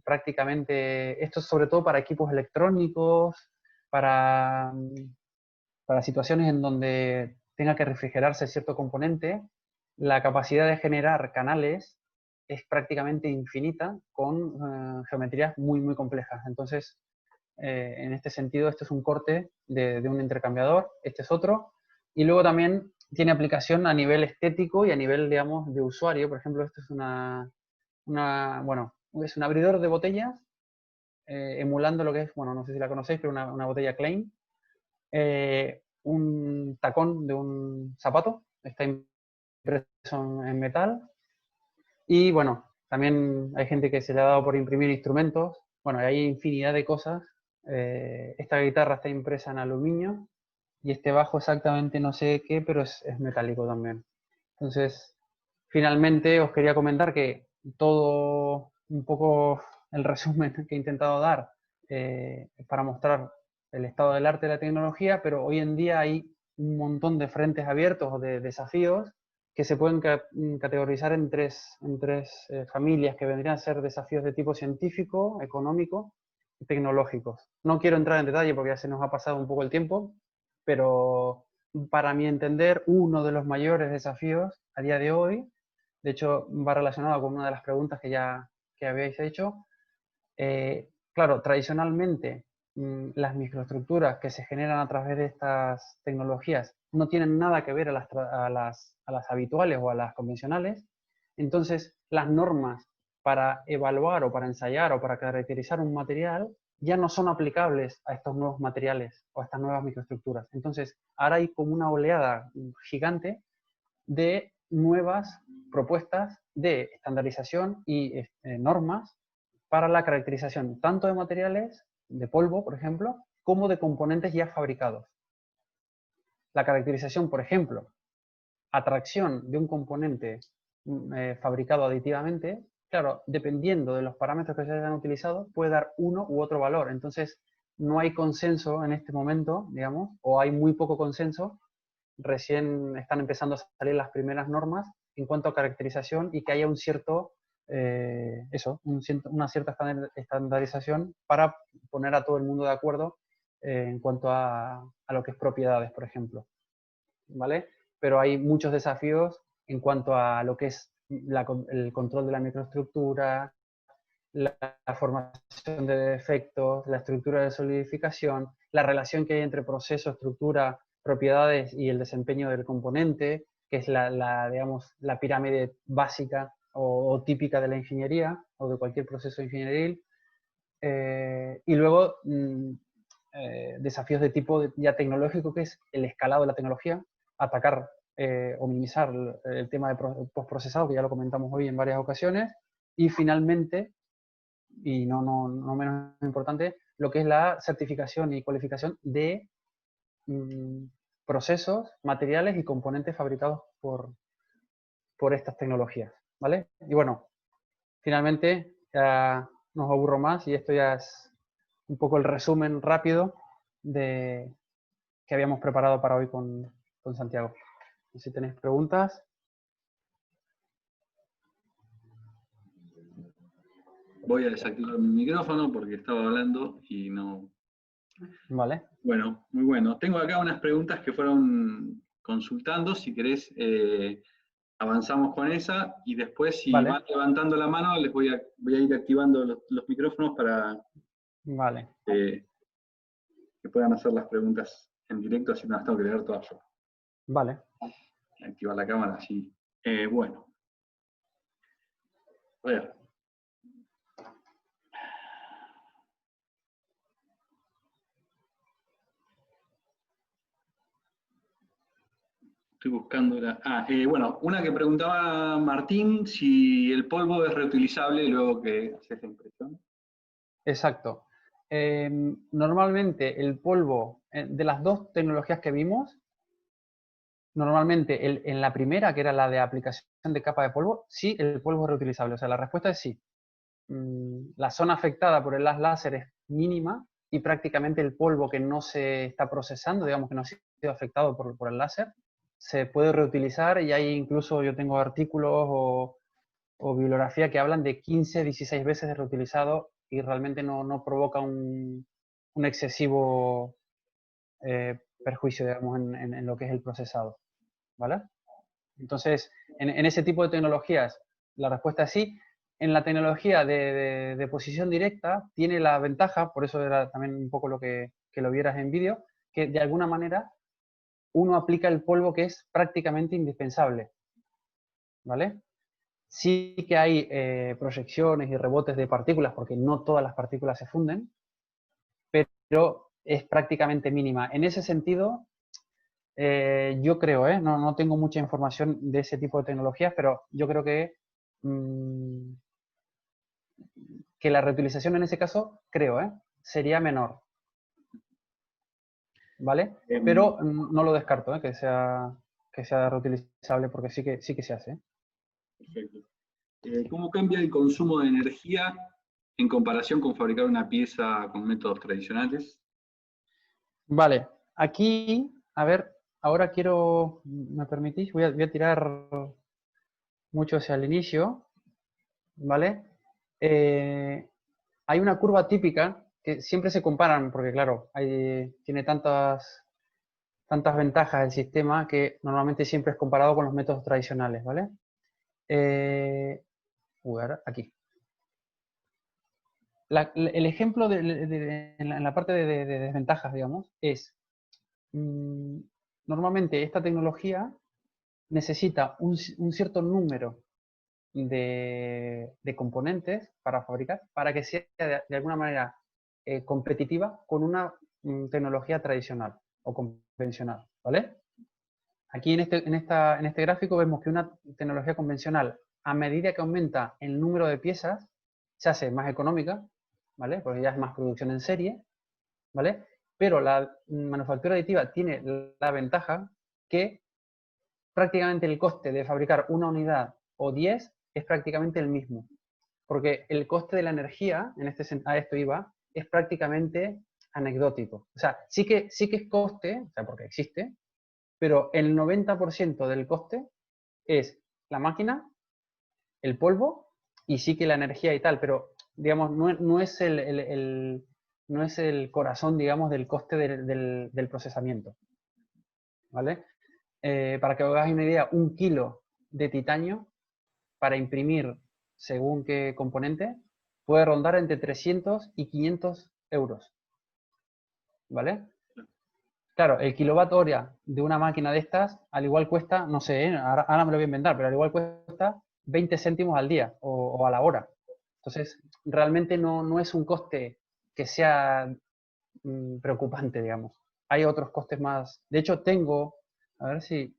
prácticamente, esto es sobre todo para equipos electrónicos, para situaciones en donde tenga que refrigerarse cierto componente, la capacidad de generar canales es prácticamente infinita con geometrías muy complejas. Entonces, en este sentido, este es un corte de un intercambiador, este es otro, y luego también tiene aplicación a nivel estético y a nivel, digamos, de usuario. Por ejemplo, esto es bueno, es un abridor de botellas, emulando lo que es, bueno, no sé si la conocéis, pero una botella Klein. Un tacón de un zapato, está impreso en metal. Y bueno, también hay gente que se le ha dado por imprimir instrumentos. Bueno, hay infinidad de cosas. Esta guitarra está impresa en aluminio y este bajo exactamente no sé qué, pero es metálico también. Entonces, finalmente os quería comentar que todo un poco el resumen que he intentado dar para mostrar el estado del arte de la tecnología, pero hoy en día hay un montón de frentes abiertos o de desafíos que se pueden categorizar en tres familias, que vendrían a ser desafíos de tipo científico, económico y tecnológicos. No quiero entrar en detalle porque ya se nos ha pasado un poco el tiempo, pero para mi entender, uno de los mayores desafíos a día de hoy, de hecho va relacionado con una de las preguntas que habéis hecho. Claro, tradicionalmente las microestructuras que se generan a través de estas tecnologías no tienen nada que ver a las habituales o a las convencionales. Entonces, las normas para evaluar o para ensayar o para caracterizar un material ya no son aplicables a estos nuevos materiales o a estas nuevas microestructuras. Entonces, ahora hay como una oleada gigante de nuevas propuestas de estandarización y normas para la caracterización tanto de materiales, de polvo, por ejemplo, como de componentes ya fabricados. La caracterización, por ejemplo, atracción de un componente fabricado aditivamente, claro, dependiendo de los parámetros que se hayan utilizado, puede dar uno u otro valor. Entonces, no hay consenso en este momento, digamos, o hay muy poco consenso. Recién están empezando a salir las primeras normas en cuanto a caracterización y que haya un cierto, una cierta estandarización para poner a todo el mundo de acuerdo en cuanto a lo que es propiedades, por ejemplo. ¿Vale? Pero hay muchos desafíos en cuanto a lo que es el control de la microestructura, la formación de defectos, la estructura de solidificación, la relación que hay entre proceso, estructura, propiedades y el desempeño del componente, que es digamos, la pirámide básica o típica de la ingeniería o de cualquier proceso ingenieril. Y luego desafíos de tipo ya tecnológico, que es el escalado de la tecnología, atacar o minimizar el tema de postprocesado, que ya lo comentamos hoy en varias ocasiones, y finalmente, y no menos importante, lo que es la certificación y cualificación de procesos, materiales y componentes fabricados por estas tecnologías, ¿vale? Y bueno, finalmente, ya no os aburro más y esto ya es un poco el resumen rápido que habíamos preparado para hoy con Santiago. Si tenéis preguntas. voy a desactivar mi micrófono porque estaba hablando y no... Vale. Bueno, muy bueno. Tengo acá unas preguntas que fueron consultando. Si querés, avanzamos con esa y después, si Vale. van levantando la mano, voy a ir activando los micrófonos para Vale. que puedan hacer las preguntas en directo, así no las tengo que leer todas yo. Vale. Activar la cámara, así. Bueno. A ver. Estoy buscando bueno, una que preguntaba Martín, si el polvo es reutilizable luego que haces la impresión. Exacto. Normalmente el polvo, de las dos tecnologías que vimos, normalmente en la primera, que era la de aplicación de capa de polvo, sí, el polvo es reutilizable. O sea, la respuesta es sí. La zona afectada por el haz láser es mínima y prácticamente el polvo que no se está procesando, digamos que no ha sido afectado por el láser, se puede reutilizar y hay incluso, yo tengo artículos o bibliografía que hablan de 15, 16 veces de reutilizado y realmente no provoca un excesivo perjuicio, digamos, en lo que es el procesado, ¿vale? Entonces, en ese tipo de tecnologías, la respuesta es sí. En la tecnología de posición directa tiene la ventaja, por eso era también un poco lo que lo vieras en vídeo, que de alguna manera uno aplica el polvo que es prácticamente indispensable, ¿vale? Sí que hay proyecciones y rebotes de partículas, porque no todas las partículas se funden, pero es prácticamente mínima. En ese sentido, yo creo, no tengo mucha información de ese tipo de tecnologías, pero yo creo que la reutilización en ese caso, creo, sería menor. ¿Vale? Pero no lo descarto, que sea reutilizable, porque sí que se hace. Perfecto. ¿Cómo cambia el consumo de energía en comparación con fabricar una pieza con métodos tradicionales? Vale, aquí, a ver, ahora quiero, ¿me permitís? Voy a tirar mucho hacia el inicio, ¿vale? Hay una curva típica que siempre se comparan, porque claro, tiene tantas ventajas el sistema que normalmente siempre es comparado con los métodos tradicionales, ¿vale? Aquí. El ejemplo en la parte de desventajas, digamos, es normalmente esta tecnología necesita un cierto número de componentes para fabricar, para que sea de alguna manera competitiva con una tecnología tradicional o convencional, ¿vale? Aquí en este gráfico vemos que una tecnología convencional, a medida que aumenta el número de piezas, se hace más económica, ¿vale? Porque ya es más producción en serie, ¿vale? Pero la manufactura aditiva tiene la ventaja que prácticamente el coste de fabricar una unidad o 10 es prácticamente el mismo. Porque el coste de la energía, a esto iba, es prácticamente anecdótico. O sea, sí que es coste, o sea, porque existe, pero el 90% del coste es la máquina, el polvo y sí que la energía y tal, pero digamos, no es no es el corazón, digamos, del coste del procesamiento. ¿Vale? Para que os hagáis una idea, 1 kilo de titanio para imprimir según qué componente puede rondar entre 300 y 500 euros. ¿Vale? Claro, el kilowatt hora de una máquina de estas, al igual cuesta, no sé, ahora me lo voy a inventar, pero al igual cuesta 20 céntimos al día o a la hora. Entonces, realmente no es un coste que sea preocupante, digamos. Hay otros costes más. De hecho, tengo, a ver si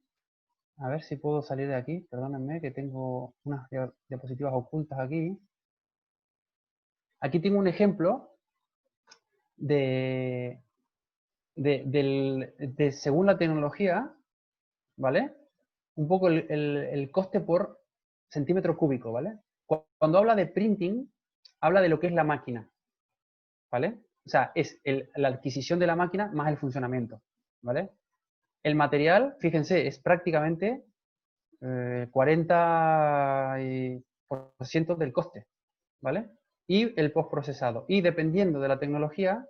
puedo salir de aquí, perdónenme, que tengo unas diapositivas ocultas aquí. Aquí tengo un ejemplo de según la tecnología, ¿vale? Un poco el coste por centímetro cúbico, ¿vale? Cuando habla de printing, habla de lo que es la máquina, ¿vale? O sea, es la adquisición de la máquina más el funcionamiento, ¿vale? El material, fíjense, es prácticamente 40% del coste, ¿vale? y el postprocesado. Y dependiendo de la tecnología,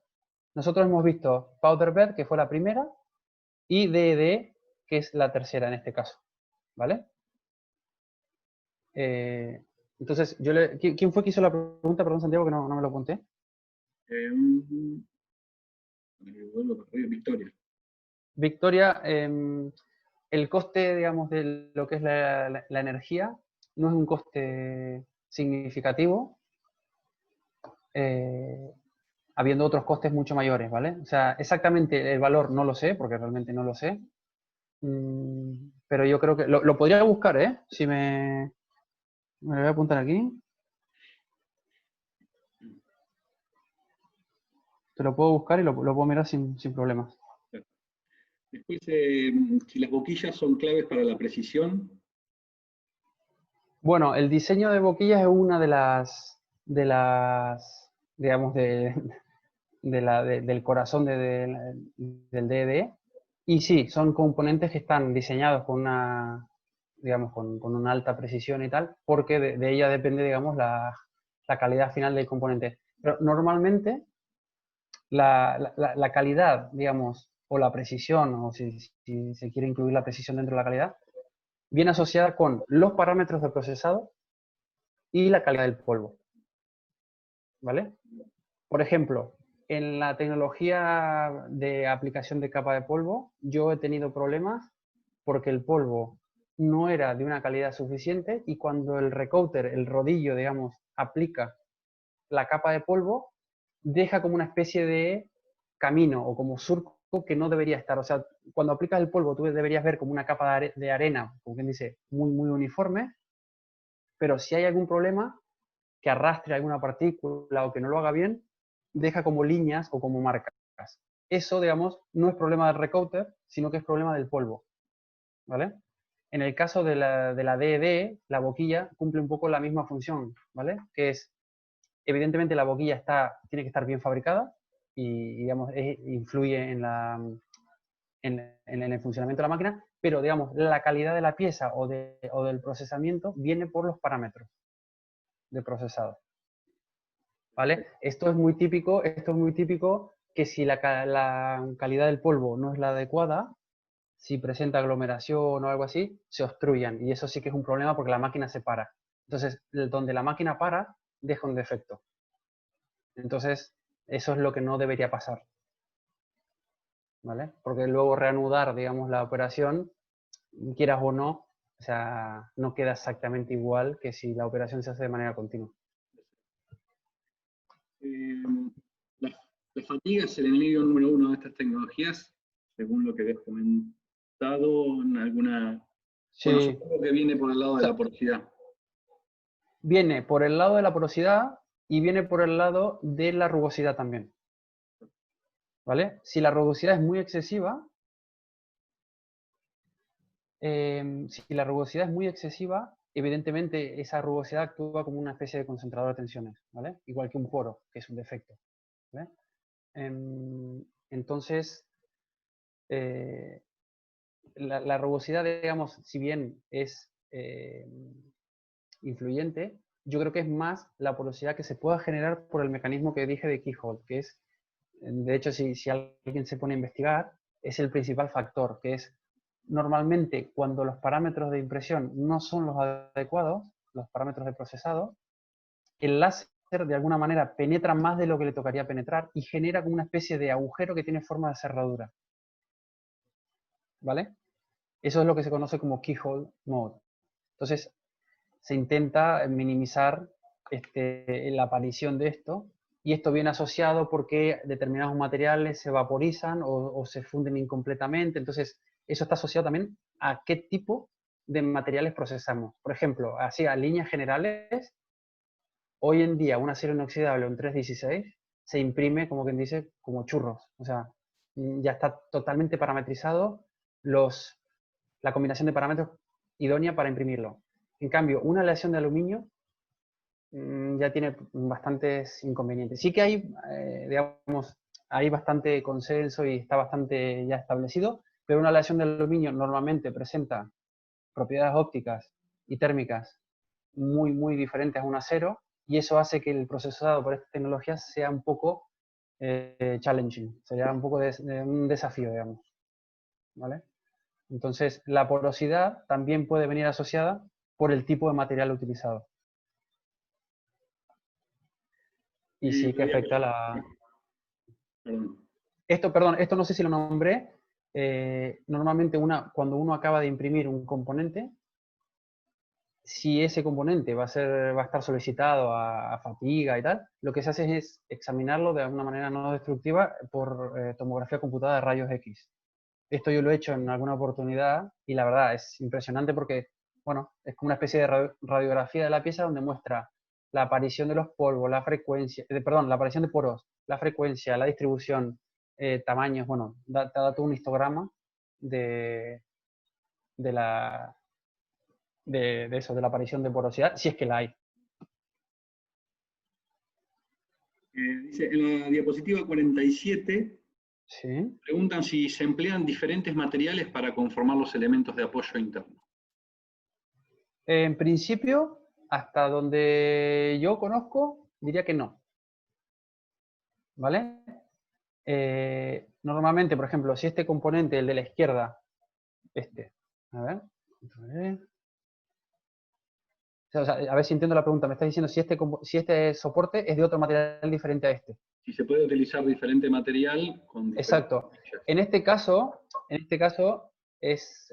nosotros hemos visto Powder Bed, que fue la primera, y DED, que es la tercera en este caso. ¿Vale? Entonces, ¿quién fue que hizo la pregunta? Perdón, Santiago, que no me lo apunté. Victoria. Victoria, el coste, digamos, de lo que es la energía no es un coste significativo, habiendo otros costes mucho mayores, ¿vale? O sea, exactamente el valor no lo sé, porque realmente no lo sé, pero yo creo que lo podría buscar, ¿eh? Si me lo voy a apuntar aquí. Te lo puedo buscar y lo puedo mirar sin problemas. Después, si las boquillas son claves para la precisión. Bueno, el diseño de boquillas es una de las digamos, del corazón del DED. Y sí, son componentes que están diseñados con una, digamos, con una alta precisión y tal, porque de ella depende, digamos, la calidad final del componente. Pero normalmente la calidad, digamos, o la precisión, o si se quiere incluir la precisión dentro de la calidad, viene asociada con los parámetros de procesado y la calidad del polvo. ¿Vale? Por ejemplo, en la tecnología de aplicación de capa de polvo, yo he tenido problemas porque el polvo no era de una calidad suficiente y cuando el recoater, el rodillo, digamos, aplica la capa de polvo, deja como una especie de camino o como surco que no debería estar. O sea, cuando aplicas el polvo, tú deberías ver como una capa de arena, como quien dice, muy uniforme, pero si hay algún problema que arrastre alguna partícula o que no lo haga bien, deja como líneas o como marcas. Eso, digamos, no es problema del recoater, sino que es problema del polvo. ¿Vale? En el caso de la DED, la boquilla cumple un poco la misma función, ¿vale? Que es, evidentemente la boquilla tiene que estar bien fabricada y digamos, influye en el funcionamiento de la máquina, pero digamos, la calidad de la pieza o del procesamiento viene por los parámetros de procesado. ¿Vale? Esto es muy típico que si la calidad del polvo no es la adecuada, si presenta aglomeración o algo así, se obstruyan. Y eso sí que es un problema porque la máquina se para. Entonces, donde la máquina para, deja un defecto. Entonces, eso es lo que no debería pasar. ¿Vale? Porque luego reanudar, digamos, la operación, quieras o no, o sea, no queda exactamente igual que si la operación se hace de manera continua. La fatiga es el enemigo número uno de estas tecnologías, según lo que habías comentado en alguna... Sí. Bueno, supongo que viene por el lado de la porosidad. Viene por el lado de la porosidad y viene por el lado de la rugosidad también. ¿Vale? Si la rugosidad es muy excesiva, evidentemente esa rugosidad actúa como una especie de concentrador de tensiones, ¿vale? Igual que un poro, que es un defecto. ¿Vale? Entonces, la rugosidad, digamos, si bien es influyente, yo creo que es más la porosidad que se pueda generar por el mecanismo que dije de keyhole, que es, de hecho, si alguien se pone a investigar, es el principal factor, que es normalmente cuando los parámetros de impresión no son los adecuados, los parámetros de procesado, el láser de alguna manera penetra más de lo que le tocaría penetrar y genera como una especie de agujero que tiene forma de cerradura. ¿Vale? Eso es lo que se conoce como keyhole mode. Entonces, se intenta minimizar la aparición de esto, y esto viene asociado porque determinados materiales se vaporizan o se funden incompletamente. Entonces, eso está asociado también a qué tipo de materiales procesamos. Por ejemplo, así a líneas generales, hoy en día un acero inoxidable, un 316, se imprime, como quien dice, como churros. O sea, ya está totalmente parametrizado la combinación de parámetros idónea para imprimirlo. En cambio, una aleación de aluminio ya tiene bastantes inconvenientes. Sí que hay, digamos, hay bastante consenso y está bastante ya establecido, pero una aleación de aluminio normalmente presenta propiedades ópticas y térmicas muy diferentes a un acero, y eso hace que el procesado por estas tecnologías sea un poco challenging, sería un poco de un desafío, digamos. ¿Vale? Entonces, la porosidad también puede venir asociada por el tipo de material utilizado. Y sí que afecta la... Perdón. Esto no sé si lo nombré. Normalmente cuando uno acaba de imprimir un componente, si ese componente va a estar solicitado a fatiga y tal, lo que se hace es examinarlo de alguna manera no destructiva por tomografía computada de rayos X. Esto yo lo he hecho en alguna oportunidad y la verdad es impresionante porque, bueno, es como una especie de radiografía de la pieza donde muestra la aparición de los polvos, la frecuencia, perdón, la aparición de poros, la frecuencia, la distribución, tamaños, bueno, te da todo un histograma de, de la, de eso, de la aparición de porosidad, si es que la hay. Dice, en la diapositiva 47 Sí. preguntan si se emplean diferentes materiales para conformar los elementos de apoyo interno. En principio, hasta donde yo conozco, diría que no. ¿Vale? Normalmente, por ejemplo, si este componente, el de la izquierda, a ver, o sea, a ver si entiendo la pregunta, me estás diciendo si este soporte es de otro material diferente a este. Si se puede utilizar diferente material con diferentes Exacto. boquillas. En este caso es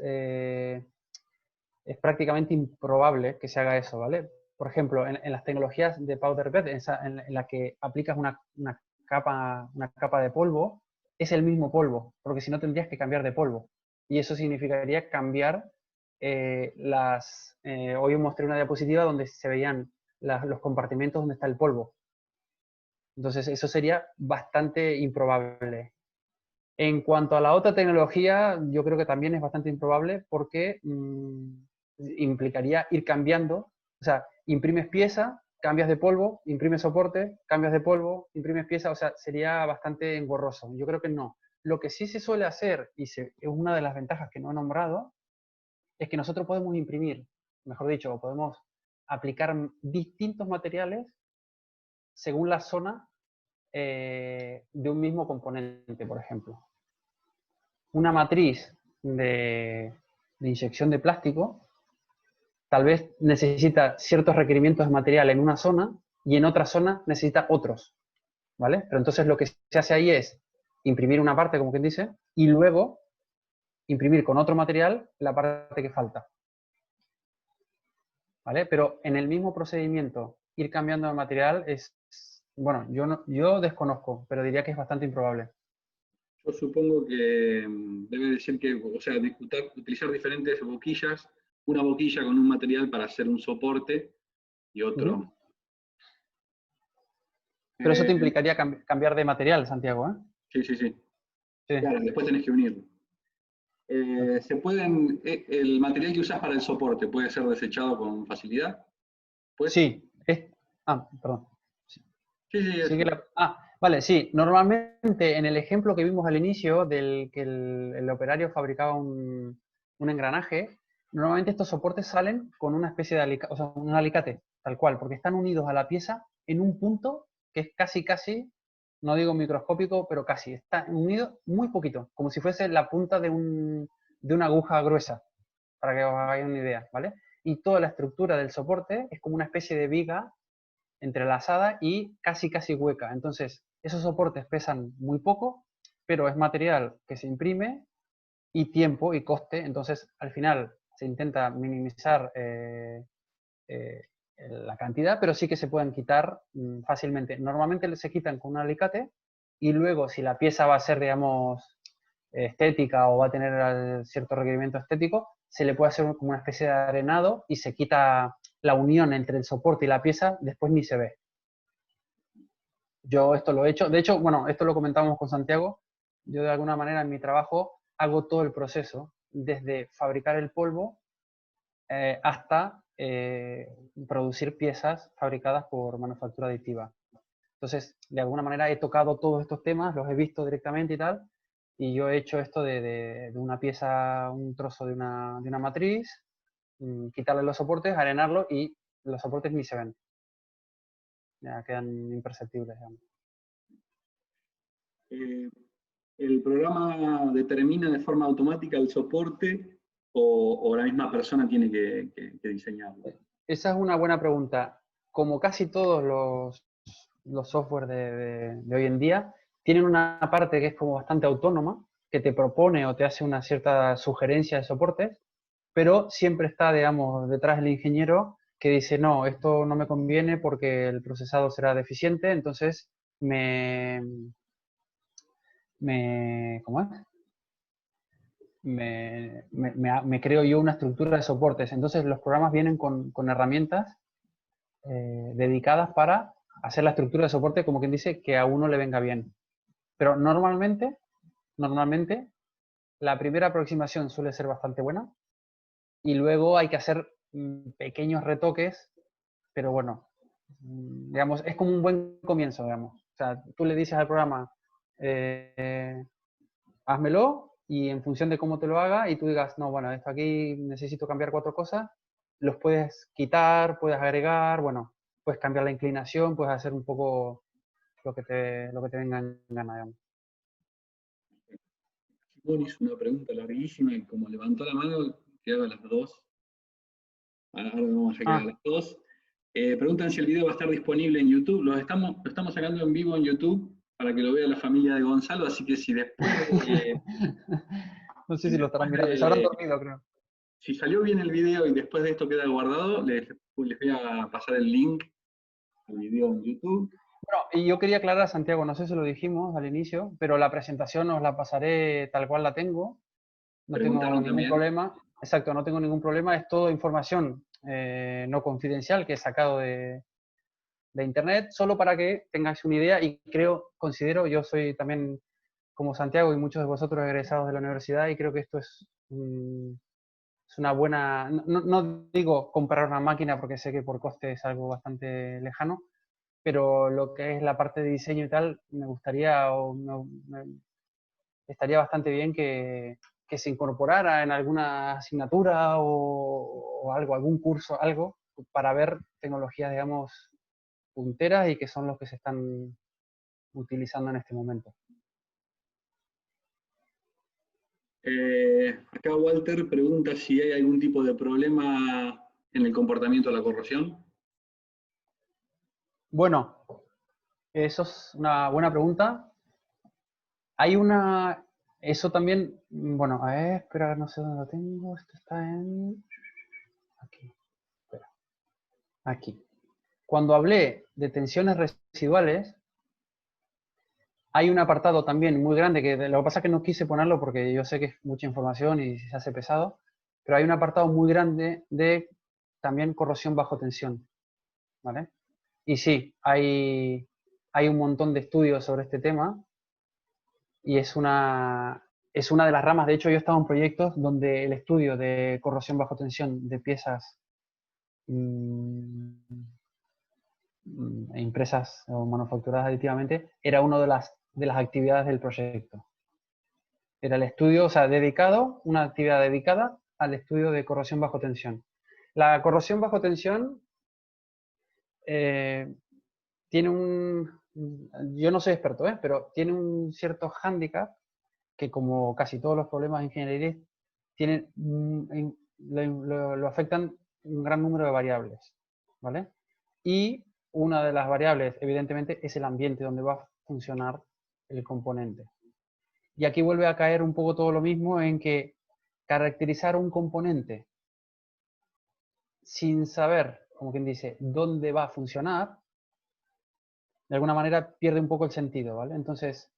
prácticamente improbable que se haga eso, ¿vale? Por ejemplo, en las tecnologías de powder bed, en la que aplicas una capa de polvo, es el mismo polvo, porque si no tendrías que cambiar de polvo. Y eso significaría cambiar hoy os mostré una diapositiva donde se veían los compartimentos donde está el polvo. Entonces, eso sería bastante improbable. En cuanto a la otra tecnología, yo creo que también es bastante improbable porque implicaría ir cambiando, o sea, imprimes pieza, cambias de polvo, imprimes soporte, cambias de polvo, imprimes pieza, o sea, sería bastante engorroso. Yo creo que no. Lo que sí se suele hacer, y es una de las ventajas que no he nombrado, es que nosotros podemos imprimir, mejor dicho, o podemos aplicar distintos materiales según la zona de un mismo componente, por ejemplo. Una matriz de inyección de plástico tal vez necesita ciertos requerimientos de material en una zona y en otra zona necesita otros, ¿vale? Pero entonces lo que se hace ahí es imprimir una parte, como quien dice, y luego imprimir con otro material la parte que falta, ¿vale? Pero en el mismo procedimiento, ir cambiando de material es, bueno, yo desconozco, pero diría que es bastante improbable. Yo supongo que debe decir que, o sea, utilizar diferentes boquillas, una boquilla con un material para hacer un soporte y otro. Pero eso te Eh, implicaría cambiar de material, Santiago, ¿eh? sí, sí, sí. Sí. Claro, después tenés que unirlo. El material que usás para el soporte puede ser desechado con facilidad. Pues, Sí. Perdón. sí, sí, Sí que eso. vale, sí. Normalmente en el ejemplo que vimos al inicio del que el operario fabricaba un engranaje, normalmente estos soportes salen con una especie de alicate, o sea, un alicate, tal cual, porque están unidos a la pieza en un punto que es casi, no digo microscópico, pero casi, está unido muy poquito, como si fuese la punta de una aguja gruesa, para que os hagáis una idea, ¿vale? Y toda la estructura del soporte es como una especie de viga entrelazada y casi hueca. Entonces, esos soportes pesan muy poco, pero es material que se imprime y tiempo y coste. Entonces, al final se intenta minimizar la cantidad, pero sí que se pueden quitar fácilmente. Normalmente se quitan con un alicate y luego, si la pieza va a ser, digamos, estética o va a tener cierto requerimiento estético, se le puede hacer como una especie de arenado y se quita la unión entre el soporte y la pieza, después ni se ve. Yo esto lo he hecho, de hecho, bueno, esto lo comentábamos con Santiago, yo de alguna manera en mi trabajo hago todo el proceso, desde fabricar el polvo hasta producir piezas fabricadas por manufactura aditiva. Entonces, de alguna manera he tocado todos estos temas, los he visto directamente y tal, y yo he hecho esto de una pieza, un trozo de una matriz, quitarle los soportes, arenarlo y los soportes ni se ven. ya quedan imperceptibles, digamos. ¿El programa determina de forma automática el soporte o la misma persona tiene que diseñarlo? Esa es una buena pregunta. Como casi todos los software de hoy en día, tienen una parte que es como bastante autónoma, que te propone o te hace una cierta sugerencia de soportes, pero siempre está, digamos, detrás el ingeniero que dice, no, esto no me conviene porque el procesado será deficiente, entonces ¿cómo es? Me creo yo una estructura de soportes. Entonces los programas vienen con herramientas dedicadas para hacer la estructura de soporte, como quien dice, que a uno le venga bien. Pero normalmente, la primera aproximación suele ser bastante buena y luego hay que hacer pequeños retoques, pero bueno, digamos, es como un buen comienzo, digamos. O sea, tú le dices al programa, házmelo, y en función de cómo te lo haga, y tú digas, no, bueno, esto aquí necesito cambiar 4 cosas, los puedes quitar, puedes agregar, bueno, puedes cambiar la inclinación, puedes hacer un poco lo que te venga en gana, digamos. Simón hizo una pregunta larguísima y como levantó la mano, que haga las dos. Ahora vamos a quedar a las dos. Preguntan si el video va a estar disponible en YouTube. Lo estamos sacando en vivo en YouTube para que lo vea la familia de Gonzalo, así que si después no sé si lo estarán mirando, se habrán dormido, creo. Si salió bien el video y después de esto queda guardado, les voy a pasar el link al video en YouTube. Bueno, y yo quería aclarar, Santiago, no sé si lo dijimos al inicio, pero la presentación os la pasaré tal cual la tengo. No tengo ningún problema. Exacto, no tengo ningún problema. Es todo información no confidencial que he sacado de internet, solo para que tengáis una idea y considero, yo soy también como Santiago y muchos de vosotros egresados de la universidad y creo que esto es una buena, no digo comprar una máquina porque sé que por coste es algo bastante lejano, pero lo que es la parte de diseño y tal, me gustaría estaría bastante bien que se incorporara en alguna asignatura o algo, algún curso, algo, para ver tecnologías, digamos, punteras y que son los que se están utilizando en este momento. Acá Walter pregunta si hay algún tipo de problema en el comportamiento de la corrosión. Bueno, eso es una buena pregunta. Hay eso también, bueno, a ver, espera, no sé dónde lo tengo, esto está aquí, espera, aquí. Cuando hablé de tensiones residuales, hay un apartado también muy grande, que lo que pasa es que no quise ponerlo porque yo sé que es mucha información y se hace pesado, pero hay un apartado muy grande de también corrosión bajo tensión, ¿vale? Y sí, hay un montón de estudios sobre este tema y es una de las ramas. De hecho, yo he estado en proyectos donde el estudio de corrosión bajo tensión de piezas impresas o manufacturadas aditivamente era una de las actividades del proyecto. Era el estudio, o sea, una actividad dedicada al estudio de corrosión bajo tensión. La corrosión bajo tensión tiene yo no soy experto, pero tiene un cierto hándicap que, como casi todos los problemas de ingeniería, lo afectan un gran número de variables, ¿vale? Y una de las variables, evidentemente, es el ambiente donde va a funcionar el componente. Y aquí vuelve a caer un poco todo lo mismo en que caracterizar un componente sin saber, como quien dice, dónde va a funcionar, de alguna manera pierde un poco el sentido, ¿vale? Entonces,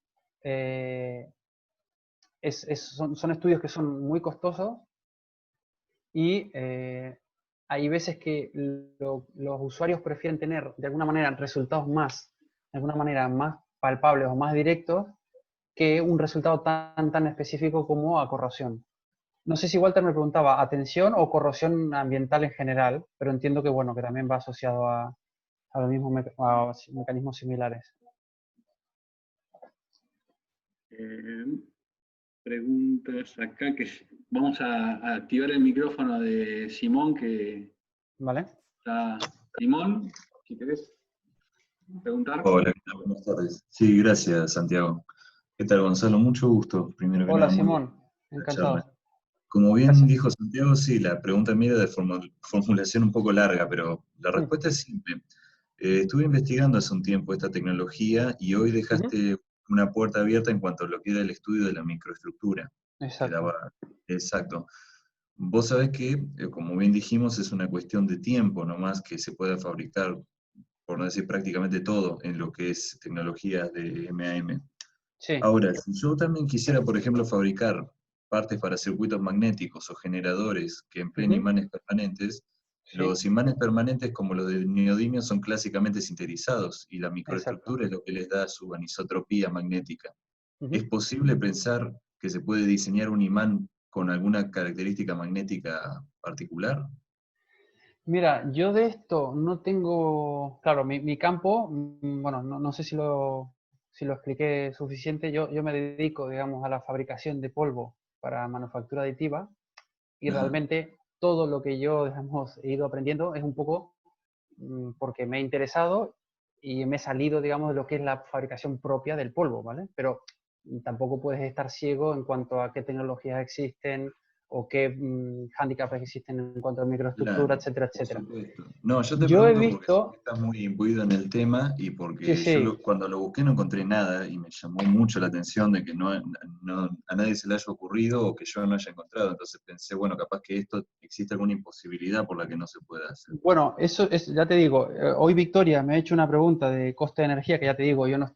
son estudios que son muy costosos y hay veces que los usuarios prefieren tener, de alguna manera, resultados de alguna manera más palpables o más directos que un resultado tan específico como a corrosión. No sé si Walter me preguntaba, ¿a tensión o corrosión ambiental en general? Pero entiendo que, bueno, que también va asociado a los mismos mecanismos similares. Preguntas acá, que vamos a activar el micrófono de Simón, que ¿Vale? está... Simón, si querés. preguntar? Hola, ¿qué tal? Buenas tardes. Sí, gracias, Santiago. ¿Qué tal, Gonzalo? Mucho gusto. Primero que Hola nada, muy buena Simón, la charla. encantado. Como bien Gracias. dijo Santiago, sí, la pregunta mía era de formulación un poco larga, pero la Mm, respuesta es simple. Estuve investigando hace un tiempo esta tecnología y hoy ujú, dejaste una puerta abierta en cuanto a lo que era el estudio de la microestructura. exacto. Quedaba exacto. Vos sabés que, como bien dijimos, es una cuestión de tiempo nomás que se pueda fabricar, por no decir prácticamente todo, en lo que es tecnologías de MAM. Sí. Ahora, si yo también quisiera, por ejemplo, fabricar partes para circuitos magnéticos o generadores que empleen Ujú, imanes permanentes, sí, los imanes permanentes como los de neodimio son clásicamente sinterizados y la exacto. microestructura es lo que les da su anisotropía magnética. ¿Es Ujú. posible pensar que se puede diseñar un imán con alguna característica magnética particular? Mira, yo de esto no tengo, claro, mi campo, bueno, no sé si lo expliqué suficiente, yo me dedico, digamos, a la fabricación de polvo para manufactura aditiva y Ajá, realmente todo lo que yo, digamos, he ido aprendiendo es un poco porque me he interesado y me he salido, digamos, de lo que es la fabricación propia del polvo, ¿vale? Pero tampoco puedes estar ciego en cuanto a qué tecnologías existen o qué handicaps existen en cuanto a microestructura, claro, etcétera, por etcétera. supuesto. No, yo te Yo he pregunto porque sé que visto, estás muy imbuido en el tema y sí, porque yo sí, cuando lo busqué no encontré nada y me llamó mucho la atención de que a nadie se le haya ocurrido o que yo no haya encontrado. Entonces pensé, bueno, capaz que esto existe alguna imposibilidad por la que no se pueda hacer. bueno, eso es, ya te digo, hoy Victoria me ha hecho una pregunta de coste de energía que ya te digo, yo no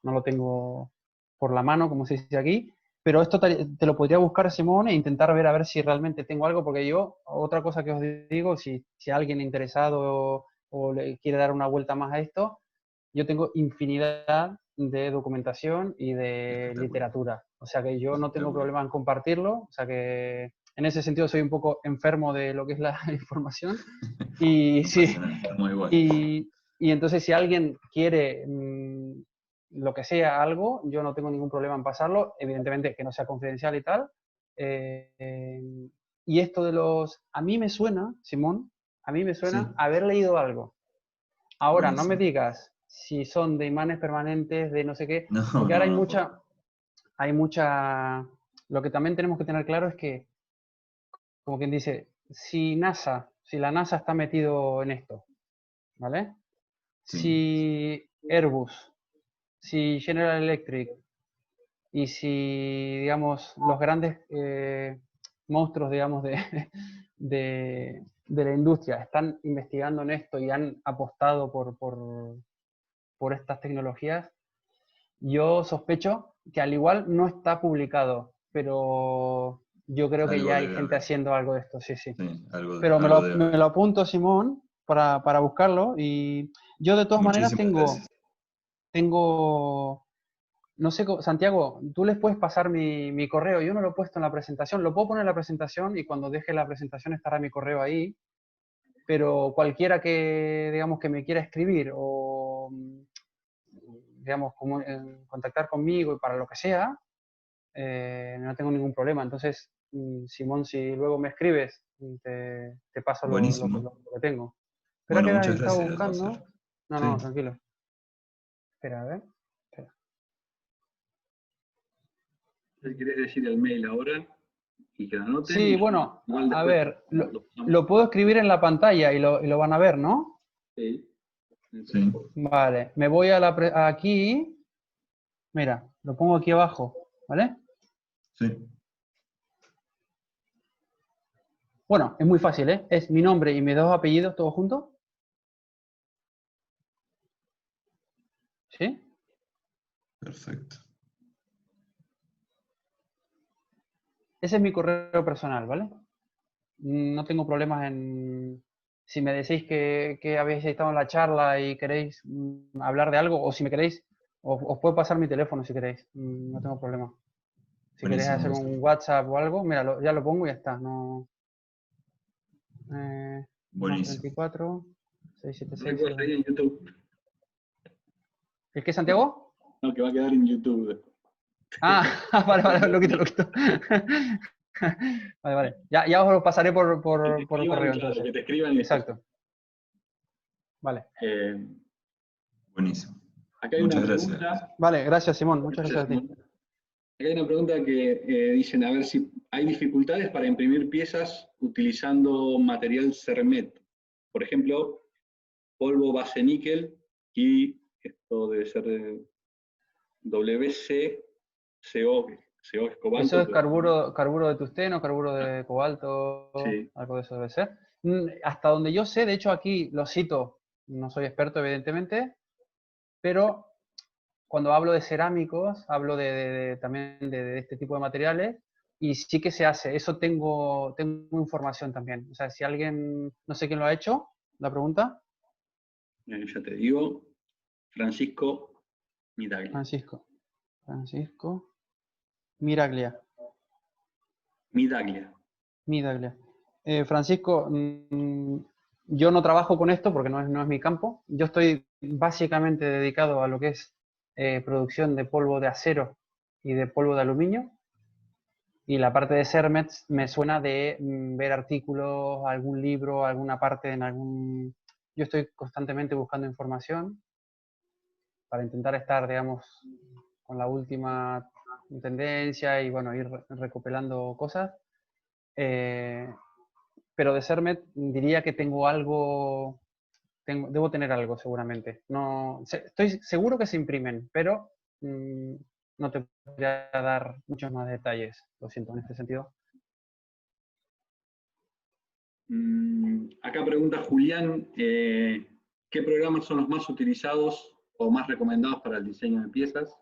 lo tengo por la mano, como se dice aquí, pero esto te lo podría buscar, Simón, e intentar ver a ver si realmente tengo algo, porque yo, otra cosa que os digo, si alguien interesado o le quiere dar una vuelta más a esto, yo tengo infinidad de documentación y de Espectacular, literatura, o sea que yo no tengo espectacular. problema en compartirlo, o sea que en ese sentido soy un poco enfermo de lo que es la información. Y No sí, pasa nada, estamos igual. y entonces si alguien quiere lo que sea algo, yo no tengo ningún problema en pasarlo, evidentemente que no sea confidencial y tal. Eh, eh, y esto de a mí me suena, Simón, a mí me Sí, suena haber leído algo. Ahora, no me buenísimo. digas si son de imanes permanentes, de no sé qué, No, porque ahora no, no, por favor. lo que también tenemos que tener claro es que como quien dice, si la NASA está metido en esto, ¿vale? Sí, Si Airbus, si General Electric y si, digamos, los grandes monstruos, digamos, de la industria están investigando en esto y han apostado por estas tecnologías, yo sospecho que al igual no está publicado, pero yo creo que algo ya hay debe gente haber. haciendo algo de esto, sí, sí. Sí, Pero algo debe me haber. lo apunto, Simón, para buscarlo. Y yo de todas maneras Muchísimas gracias. tengo, no sé, Santiago, tú les puedes pasar mi correo. Yo no lo he puesto en la presentación. Lo puedo poner en la presentación y cuando deje la presentación estará mi correo ahí. Pero cualquiera que, digamos, que me quiera escribir o, digamos, contactar conmigo y para lo que sea, no tengo ningún problema. Entonces, Simón, si luego me escribes, te paso Buenísimo. lo que tengo. Espera Bueno, que he muchas estado gracias, Gonzalo. buscando. No, Sí, no, tranquilo. Espera, a ver. Espera. ¿Qué querés decir el mail ahora? Y que lo anoten Sí, y bueno, igual a después ver, lo pasamos. lo puedo escribir en la pantalla y lo van a ver, ¿no? Sí, sí, Vale, me voy a aquí. Mira, lo pongo aquí abajo, ¿vale? sí. Bueno, es muy fácil, ¿eh? Es mi nombre y mis dos apellidos todos juntos. ¿Sí? Perfecto. Ese es mi correo personal, ¿vale? No tengo problemas en... Si me decís que habéis estado en la charla y queréis hablar de algo, o si me queréis, os puedo pasar mi teléfono si queréis, no tengo problema. Si queréis Buenísimo, hacer Gonzalo. un WhatsApp o algo, mira, ya lo pongo y ya está. No, más Buenísimo. 34, no 676. puede salir en YouTube. ¿El qué, Santiago? No, que va a quedar en YouTube. Ah, vale, vale, lo quito, lo quito. Vale, vale. Ya os lo pasaré Que te por escriban, correo claro, entonces. que te escriban y después. Exacto. Vale. Buenísimo. Acá hay Muchas una gracias. pregunta. Vale, gracias Simón, muchas gracias a ti. Simón. Acá hay una pregunta que dicen, a ver si hay dificultades para imprimir piezas utilizando material Cermet. Por ejemplo, polvo base níquel y esto debe ser de WCCO, CO es cobalto. Eso es pero- carburo de tungsteno, carburo de cobalto, Sí. algo de eso debe ser. Hasta donde yo sé, de hecho aquí lo cito, no soy experto evidentemente, pero cuando hablo de cerámicos, hablo también de este tipo de materiales y sí que se hace. Eso tengo información también. O sea, si alguien, no sé quién lo ha hecho, la pregunta. Ya te digo, Francisco Midaglia. Francisco Miraglia. Midaglia. Francisco, yo no trabajo con esto porque no es mi campo. Yo estoy básicamente dedicado a lo que es producción de polvo de acero y de polvo de aluminio. Y la parte de Cermets me suena de ver artículos, algún libro, alguna parte en algún... Yo estoy constantemente buscando información para intentar estar, digamos, con la última tendencia y, bueno, ir recopilando cosas. Pero de Cermet diría que tengo algo, debo tener algo seguramente. No, estoy seguro que se imprimen, pero no te podría dar muchos más detalles, lo siento en este sentido. Acá pregunta Julián, ¿qué programas son los más utilizados o más recomendados para el diseño de piezas?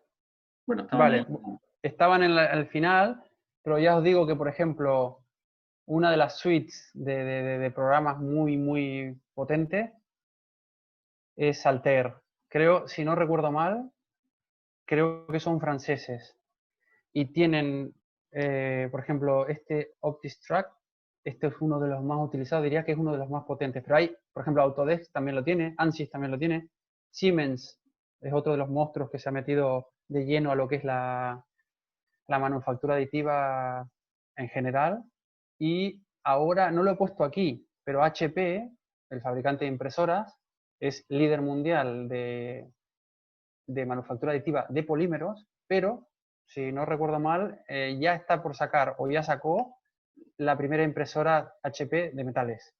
Bueno, estaban ahí. Vale, estaban al final, pero ya os digo que, por ejemplo, una de las suites de programas muy potente es Altair. Creo, si no recuerdo mal, creo que son franceses. Y tienen, por ejemplo, este OptiStruct. Este es uno de los más utilizados, diría que es uno de los más potentes. Pero hay, por ejemplo, Autodesk también lo tiene, ANSYS también lo tiene, Siemens es otro de los monstruos que se ha metido de lleno a lo que es la manufactura aditiva en general. Y ahora, no lo he puesto aquí, pero HP, el fabricante de impresoras, es líder mundial de manufactura aditiva de polímeros, pero, si no recuerdo mal, ya está por sacar o ya sacó la primera impresora HP de metales.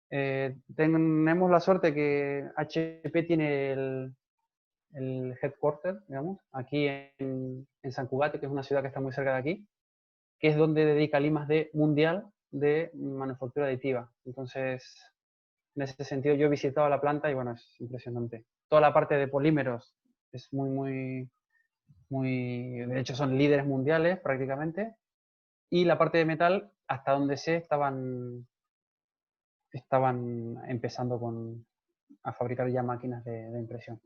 Tenemos la suerte que HP tiene el headquarter, digamos, aquí en San Cugat, que es una ciudad que está muy cerca de aquí, que es donde dedica el I+D mundial de manufactura aditiva. Entonces, en ese sentido, yo he visitado la planta y, bueno, es impresionante. Toda la parte de polímeros es muy, de hecho son líderes mundiales prácticamente, y la parte de metal, hasta donde sé, estaban empezando a fabricar ya máquinas de impresión.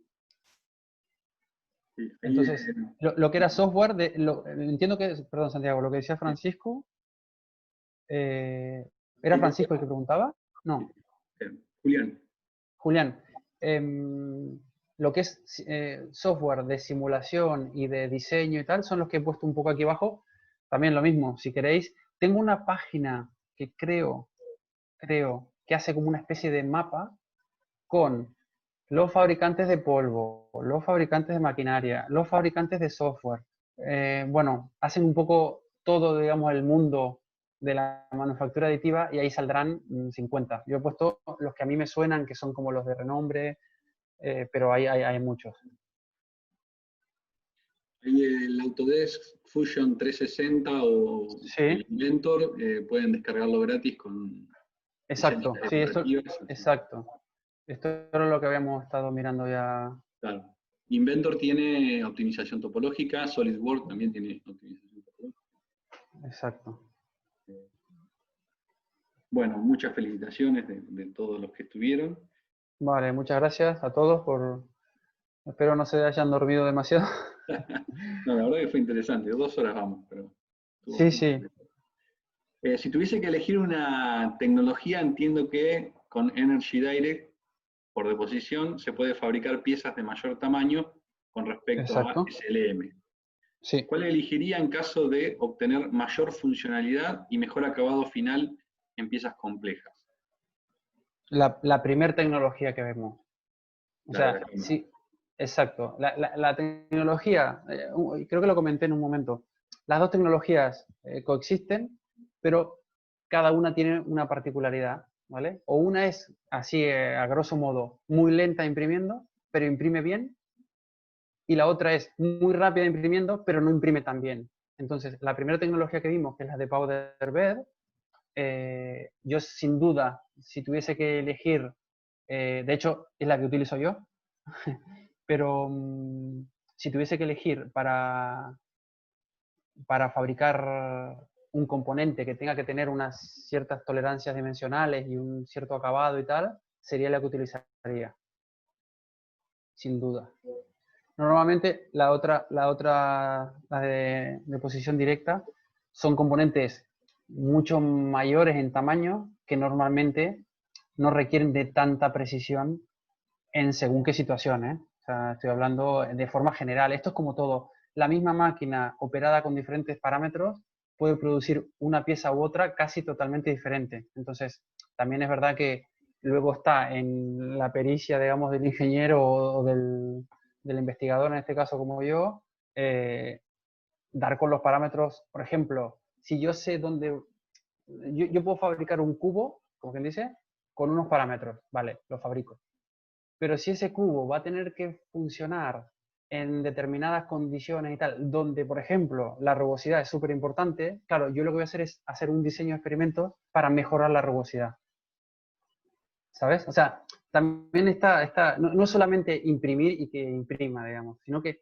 Sí, Entonces, lo que era software, entiendo que, perdón Santiago, lo que decía Francisco, ¿era Francisco el que preguntaba? No. Julián. Julián, lo que es software de simulación y de diseño y tal, son los que he puesto un poco aquí abajo. También lo mismo, si queréis. Tengo una página que creo que hace como una especie de mapa con los fabricantes de polvo, los fabricantes de maquinaria, los fabricantes de software. Bueno, hacen un poco todo, digamos, el mundo de la manufactura aditiva y ahí saldrán 50. Yo he puesto los que a mí me suenan, que son como los de renombre, pero hay muchos. Ahí el Autodesk Fusion 360 o Sí. el Inventor pueden descargarlo gratis con... Exacto, sí, exacto. Esto era lo que habíamos estado mirando ya. Claro. Inventor tiene optimización topológica, SolidWorks también tiene optimización topológica. Exacto. Bueno, muchas felicitaciones de todos los que estuvieron. Vale, muchas gracias a todos por... Espero no se hayan dormido demasiado. No, la verdad que fue interesante, 2 horas vamos, pero... Sí, sí. Si tuviese que elegir una tecnología, entiendo que con Energy Direct, por deposición, se puede fabricar piezas de mayor tamaño con respecto Exacto. a SLM. Sí. ¿Cuál elegiría en caso de obtener mayor funcionalidad y mejor acabado final en piezas complejas? La primer tecnología que vemos. O sea, exacto. La tecnología, creo que lo comenté en un momento, las dos tecnologías coexisten, pero cada una tiene una particularidad, ¿vale? O una es, así a grosso modo, muy lenta imprimiendo, pero imprime bien, y la otra es muy rápida imprimiendo, pero no imprime tan bien. Entonces, la primera tecnología que vimos, que es la de Powder Bed, yo sin duda, si tuviese que elegir, de hecho es la que utilizo yo, pero si tuviese que elegir para fabricar un componente que tenga que tener unas ciertas tolerancias dimensionales y un cierto acabado y tal, sería la que utilizaría, sin duda. Normalmente la de posición directa, son componentes mucho mayores en tamaño que normalmente no requieren de tanta precisión en según qué situación, ¿eh? O sea, estoy hablando de forma general. Esto es como todo. La misma máquina operada con diferentes parámetros puede producir una pieza u otra casi totalmente diferente. Entonces, también es verdad que luego está en la pericia, digamos, del ingeniero o del investigador, en este caso como yo, dar con los parámetros. Por ejemplo, si yo sé dónde... Yo puedo fabricar un cubo, como quien dice, con unos parámetros. Vale, lo fabrico. Pero si ese cubo va a tener que funcionar en determinadas condiciones y tal, donde, por ejemplo, la rugosidad es súper importante, claro, yo lo que voy a hacer es hacer un diseño de experimentos para mejorar la rugosidad. ¿Sabes? O sea, también no solamente imprimir y que imprima, digamos, sino que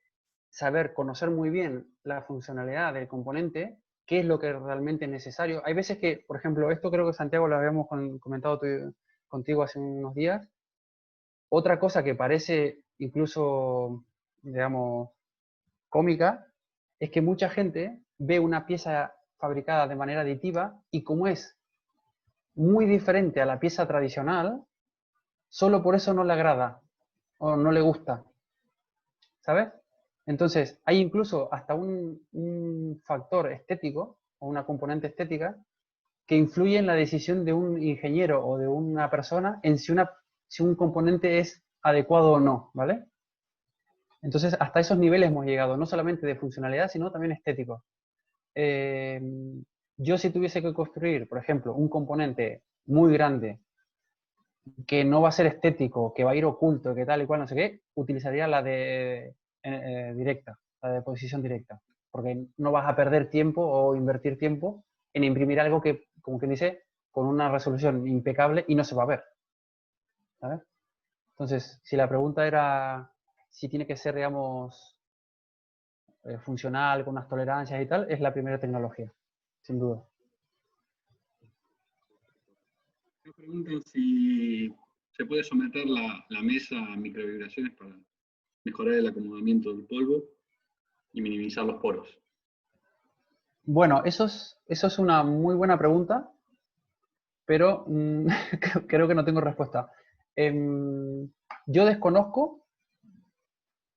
saber, conocer muy bien la funcionalidad del componente, qué es lo que realmente es necesario. Hay veces que, por ejemplo, esto creo que Santiago lo habíamos comentado contigo hace unos días. Otra cosa que parece incluso, digamos, cómica, es que mucha gente ve una pieza fabricada de manera aditiva y como es muy diferente a la pieza tradicional, solo por eso no le agrada o no le gusta, ¿sabes? Entonces, hay incluso hasta un factor estético o una componente estética que influye en la decisión de un ingeniero o de una persona en si un componente es adecuado o no, ¿vale? Entonces, hasta esos niveles hemos llegado, no solamente de funcionalidad, sino también estético. Eh, yo si tuviese que construir, por ejemplo, un componente muy grande que no va a ser estético, que va a ir oculto, que tal y cual, no sé qué, utilizaría la de directa, la de posición directa, porque no vas a perder tiempo o invertir tiempo en imprimir algo que, como quien dice, con una resolución impecable y no se va a ver, ¿sabes? Entonces, si la pregunta era si tiene que ser, digamos, funcional, con unas tolerancias y tal, es la primera tecnología, sin duda. Me preguntan si se puede someter la mesa a microvibraciones para mejorar el acomodamiento del polvo y minimizar los poros. Bueno, eso es una muy buena pregunta, pero creo que no tengo respuesta. Yo desconozco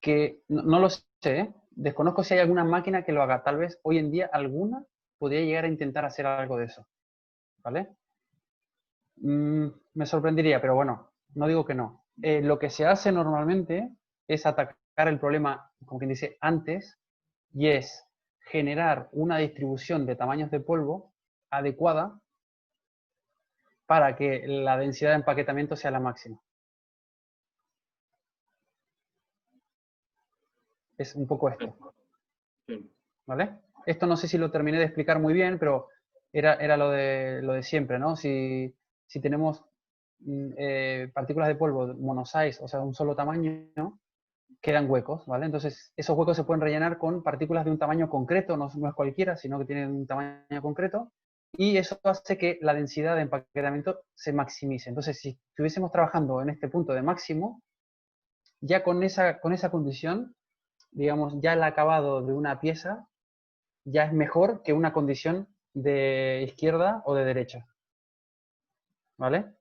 que, no lo sé, ¿eh? Desconozco si hay alguna máquina que lo haga. Tal vez hoy en día alguna podría llegar a intentar hacer algo de eso, ¿vale? Me sorprendería, pero bueno, no digo que no. Lo que se hace normalmente es atacar el problema, como quien dice, antes, y es generar una distribución de tamaños de polvo adecuada para que la densidad de empaquetamiento sea la máxima. Es un poco esto, ¿vale? Esto no sé si lo terminé de explicar muy bien, pero era lo de siempre, ¿no? Si tenemos partículas de polvo monosize, o sea, de un solo tamaño, quedan huecos, ¿vale? Entonces, esos huecos se pueden rellenar con partículas de un tamaño concreto, no es cualquiera, sino que tienen un tamaño concreto, y eso hace que la densidad de empaquetamiento se maximice. Entonces, si estuviésemos trabajando en este punto de máximo, ya con esa condición, digamos, ya el acabado de una pieza ya es mejor que una condición de izquierda o de derecha, ¿vale?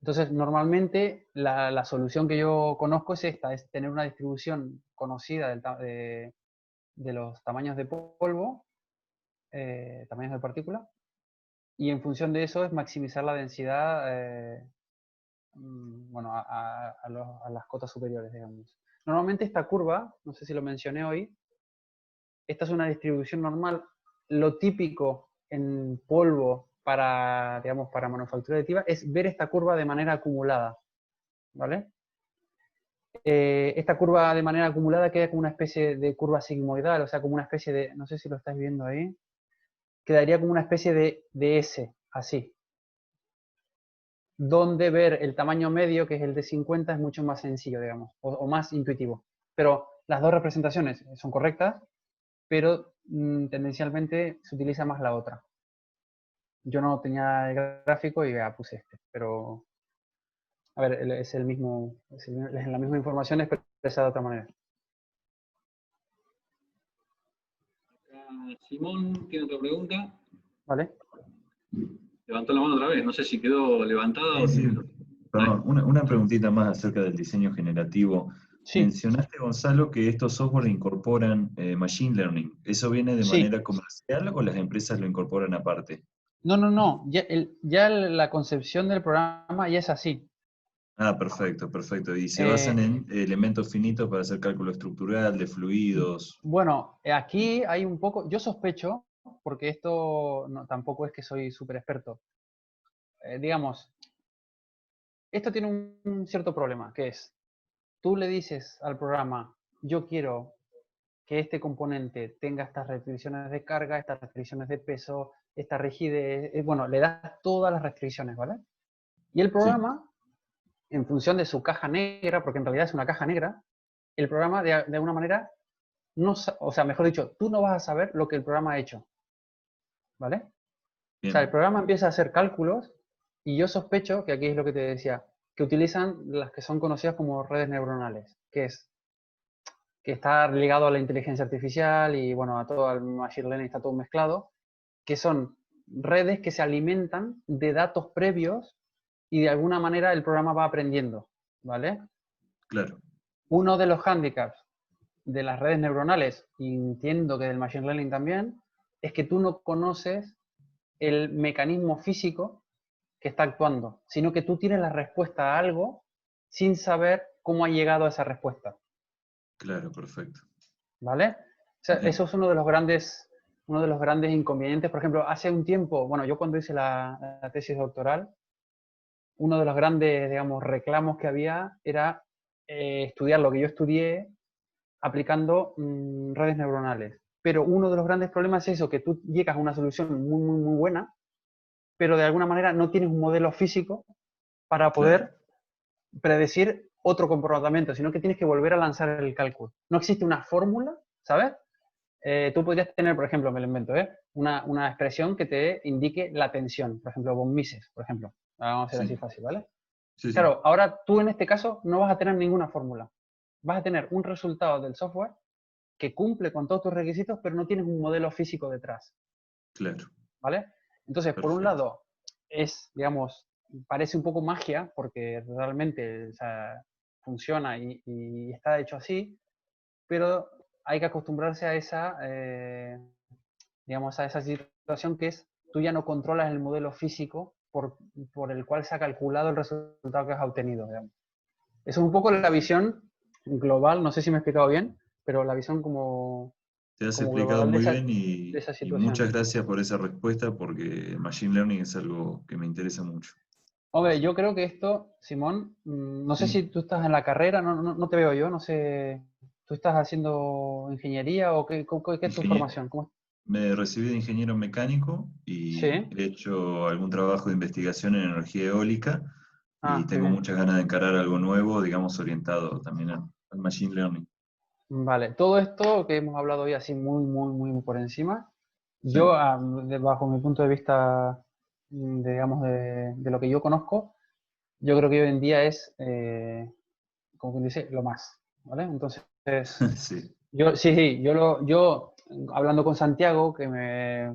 Entonces, normalmente la solución que yo conozco es esta, es tener una distribución conocida de los tamaños de polvo, tamaños de partícula, y en función de eso es maximizar la densidad bueno, a las cotas superiores, digamos. Normalmente esta curva, no sé si lo mencioné hoy, esta es una distribución normal. Lo típico en polvo para, digamos, para manufactura aditiva es ver esta curva de manera acumulada, ¿vale? Esta curva de manera acumulada queda como una especie de curva sigmoidal, o sea, como una especie de, no sé si lo estáis viendo ahí, quedaría como una especie de S, así. Donde ver el tamaño medio, que es el de 50, es mucho más sencillo, digamos, o más intuitivo. Pero las dos representaciones son correctas, pero tendencialmente se utiliza más la otra. Yo no tenía el gráfico y ya puse este, pero a ver, es el mismo, es la misma información expresada de otra manera. Simón tiene otra pregunta. ¿Vale? Levantó la mano otra vez, no sé si quedó levantada o si... Perdón, una preguntita más acerca del diseño generativo. Sí, Mencionaste, Gonzalo, que estos software incorporan Machine Learning. ¿Eso viene de sí. manera comercial o las empresas lo incorporan aparte? No, no, no. Ya la concepción del programa ya es así. Ah, perfecto, perfecto. Y se basan Eh, en elementos finitos para hacer cálculo estructural, de fluidos. bueno, aquí hay un poco, yo sospecho, porque esto tampoco es que soy súper experto. Digamos, esto tiene un cierto problema, que es, tú le dices al programa, yo quiero que este componente tenga estas restricciones de carga, estas restricciones de peso, esta rigidez, bueno, le das todas las restricciones, ¿vale? Y el Sí, programa, en función de su caja negra, porque en realidad es una caja negra, el programa de alguna manera, no, o sea, mejor dicho, tú no vas a saber lo que el programa ha hecho, ¿vale? O sea, el bien, programa empieza a hacer cálculos y yo sospecho, que aquí es lo que te decía, que utilizan las que son conocidas como redes neuronales, que está ligado a la inteligencia artificial y bueno, a todo el machine learning, está todo mezclado, que son redes que se alimentan de datos previos y de alguna manera el programa va aprendiendo, ¿vale? claro, Uno de los hándicaps de las redes neuronales, y entiendo que del machine learning también, es que tú no conoces el mecanismo físico que está actuando, sino que tú tienes la respuesta a algo sin saber cómo ha llegado a esa respuesta. claro, perfecto. ¿Vale? O sea, Bien, eso es uno de los grandes inconvenientes. Por ejemplo, hace un tiempo, bueno, yo cuando hice la tesis doctoral, uno de los grandes, digamos, reclamos que había era estudiar lo que yo estudié aplicando redes neuronales. Pero uno de los grandes problemas es eso, que tú llegas a una solución muy, muy, muy buena, pero de alguna manera no tienes un modelo físico para claro, poder predecir otro comportamiento, sino que tienes que volver a lanzar el cálculo. No existe una fórmula, ¿sabes? Tú podrías tener, por ejemplo, me lo invento, una expresión que te indique la tensión, por ejemplo, von Mises, por ejemplo. Vamos a hacer así sí, fácil, ¿vale? sí, sí, Claro, ahora tú en este caso no vas a tener ninguna fórmula. Vas a tener un resultado del software que cumple con todos tus requisitos, pero no tienes un modelo físico detrás, claro, ¿vale? Entonces, por un perfecto. lado, digamos, parece un poco magia, porque realmente, o sea, funciona y está hecho así, pero hay que acostumbrarse a esa, digamos, a esa situación que es, tú ya no controlas el modelo físico por el cual se ha calculado el resultado que has obtenido, digamos. Eso es un poco la Perfecto. visión global, no sé si me he explicado bien, pero la visión Te has como explicado global muy bien de esa y situación. muchas gracias por esa respuesta porque Machine Learning es algo que me interesa mucho. Hombre, yo creo que esto, Simón, no sé Sí. si tú estás en la carrera, no te veo yo, no sé, ¿tú estás haciendo ingeniería o qué es tu Ingenie- formación? Me recibí de ingeniero mecánico Sí, y he hecho algún trabajo de investigación en energía eólica y qué tengo bien. muchas ganas de encarar algo nuevo, digamos, orientado también al Machine Learning. Vale, todo esto que hemos hablado hoy así muy, muy, muy por encima, yo, Sí, bajo mi punto de vista, digamos, de lo que yo conozco, yo creo que hoy en día es, como quien dice, lo más, ¿vale? Entonces, sí, yo, sí, sí, yo hablando con Santiago,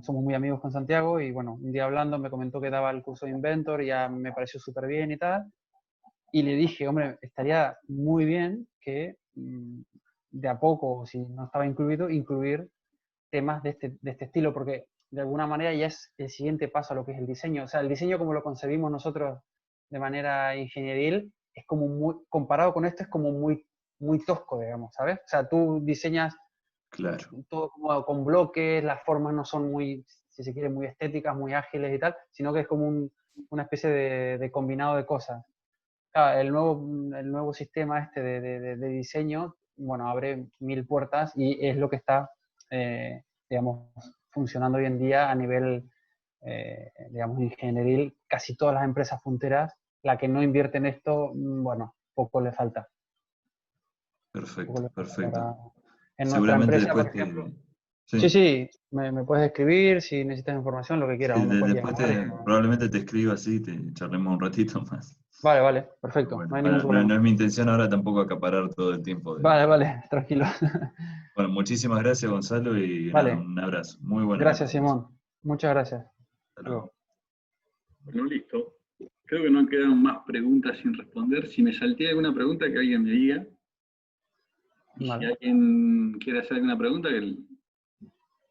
somos muy amigos con Santiago, y bueno, un día hablando me comentó que daba el curso de Inventor y ya me pareció súper bien y tal, y le dije, hombre, estaría muy bien que de a poco, si no estaba incluido, incluir temas de este estilo, porque de alguna manera ya es el siguiente paso a lo que es el diseño. O sea, el diseño como lo concebimos nosotros de manera ingenieril, es como muy, comparado con esto, es como muy tosco, digamos, ¿sabes? O sea, tú diseñas Claro, todo como con bloques, las formas no son muy, si se quiere, muy estéticas, muy ágiles y tal, sino que es como una especie de combinado de cosas. Claro, el nuevo sistema este de diseño, bueno, abre 1000 puertas y es lo que está, digamos, funcionando hoy en día a nivel, digamos, ingenieril. Casi todas las empresas punteras, la que no invierte en esto, bueno, poco le falta. Poco perfecto, le falta para... perfecto. En nuestra Seguramente empresa, después por ejemplo, sí, sí, sí, me puedes escribir si necesitas información, lo que quieras, sí, o me puedes después llamar. probablemente te escriba así, te charlemos un ratito más. Vale, vale, Pero perfecto, no bueno, hay ningún no problema. es mi intención ahora tampoco acaparar todo el tiempo de... Vale, vale, tranquilo. Bueno, muchísimas gracias Gonzalo y nada, Vale, un abrazo. Muy buena la gracias, presentación. Simón. Muchas gracias. Hasta Hasta luego. luego. Bueno, listo. Creo que no quedan más preguntas sin responder. Si me salté alguna pregunta, que alguien me diga. Y si Vale. alguien quiere hacer alguna pregunta, que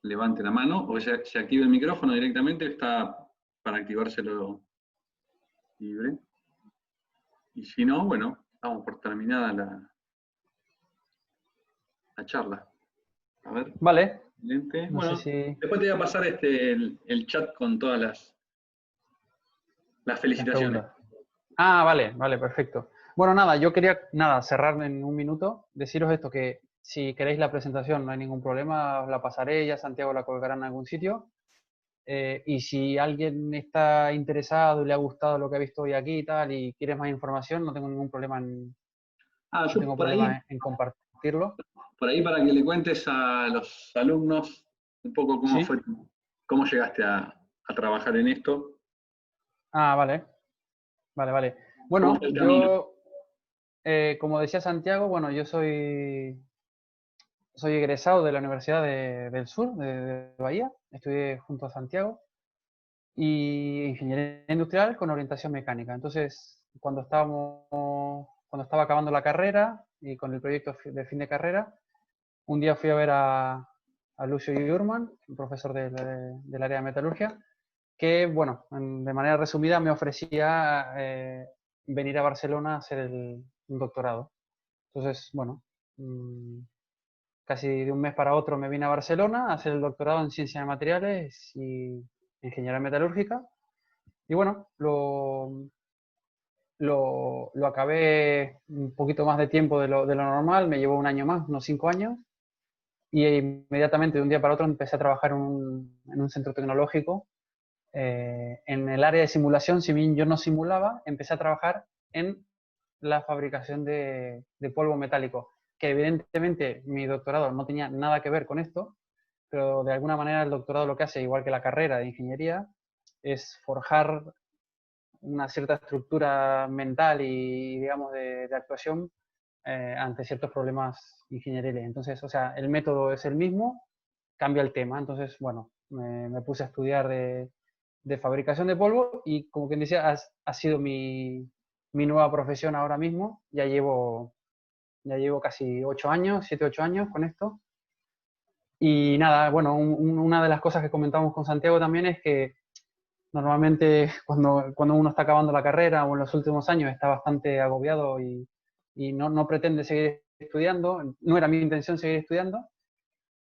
levante la mano o se active el micrófono directamente, está para activárselo libre. Y si no, bueno, damos por terminada la charla. A ver, Vale. excelente. No sé Bueno, si después te voy a pasar el chat con todas las las felicitaciones. preguntas. Ah, vale, vale, perfecto. Bueno, nada, yo quería cerrar en un minuto, deciros esto, que si queréis la presentación no hay ningún problema, os la pasaré, ya Santiago la colgará en algún sitio. Y si alguien está interesado y le ha gustado lo que ha visto hoy aquí y tal, y quiere más información, no tengo ningún problema no Yo tengo problema en compartirlo. por ahí para que le cuentes a los alumnos un poco cómo ¿Sí? fue, cómo llegaste a trabajar en esto, Ah, vale, vale, vale. cómo Bueno, fue el camino. yo, como decía Santiago, bueno, yo soy egresado de la Universidad del Sur, de Bahía. Estudié junto a Santiago y ingeniería industrial con orientación mecánica. Entonces, cuando estaba acabando la carrera y con el proyecto de fin de carrera, un día fui a ver a Lucio Jurman, un profesor del área de metalurgia, que, bueno, de manera resumida me ofrecía venir a Barcelona a hacer un doctorado. Entonces, bueno, casi de un mes para otro me vine a Barcelona a hacer el doctorado en Ciencias de Materiales y Ingeniería Metalúrgica. Y bueno, lo acabé un poquito más de tiempo de lo normal, me llevó un año más, unos 5 años, y inmediatamente de un día para otro empecé a trabajar en un centro tecnológico. En el área de simulación, si bien yo no simulaba, empecé a trabajar en la fabricación de polvo metálico, que evidentemente mi doctorado no tenía nada que ver con esto, pero de alguna manera el doctorado lo que hace, igual que la carrera de ingeniería, es forjar una cierta estructura mental y, digamos, de actuación ante ciertos problemas ingenieriles. Entonces, o sea, el método es el mismo, cambia el tema. Entonces, bueno, me puse a estudiar de fabricación de polvo y, como quien decía, ha sido mi nueva profesión ahora mismo. Ya llevo casi 8 años, 7, 8 años con esto. Y nada, bueno, una de las cosas que comentamos con Santiago también es que normalmente cuando uno está acabando la carrera o en los últimos años está bastante agobiado y no pretende seguir estudiando. No era mi intención seguir estudiando,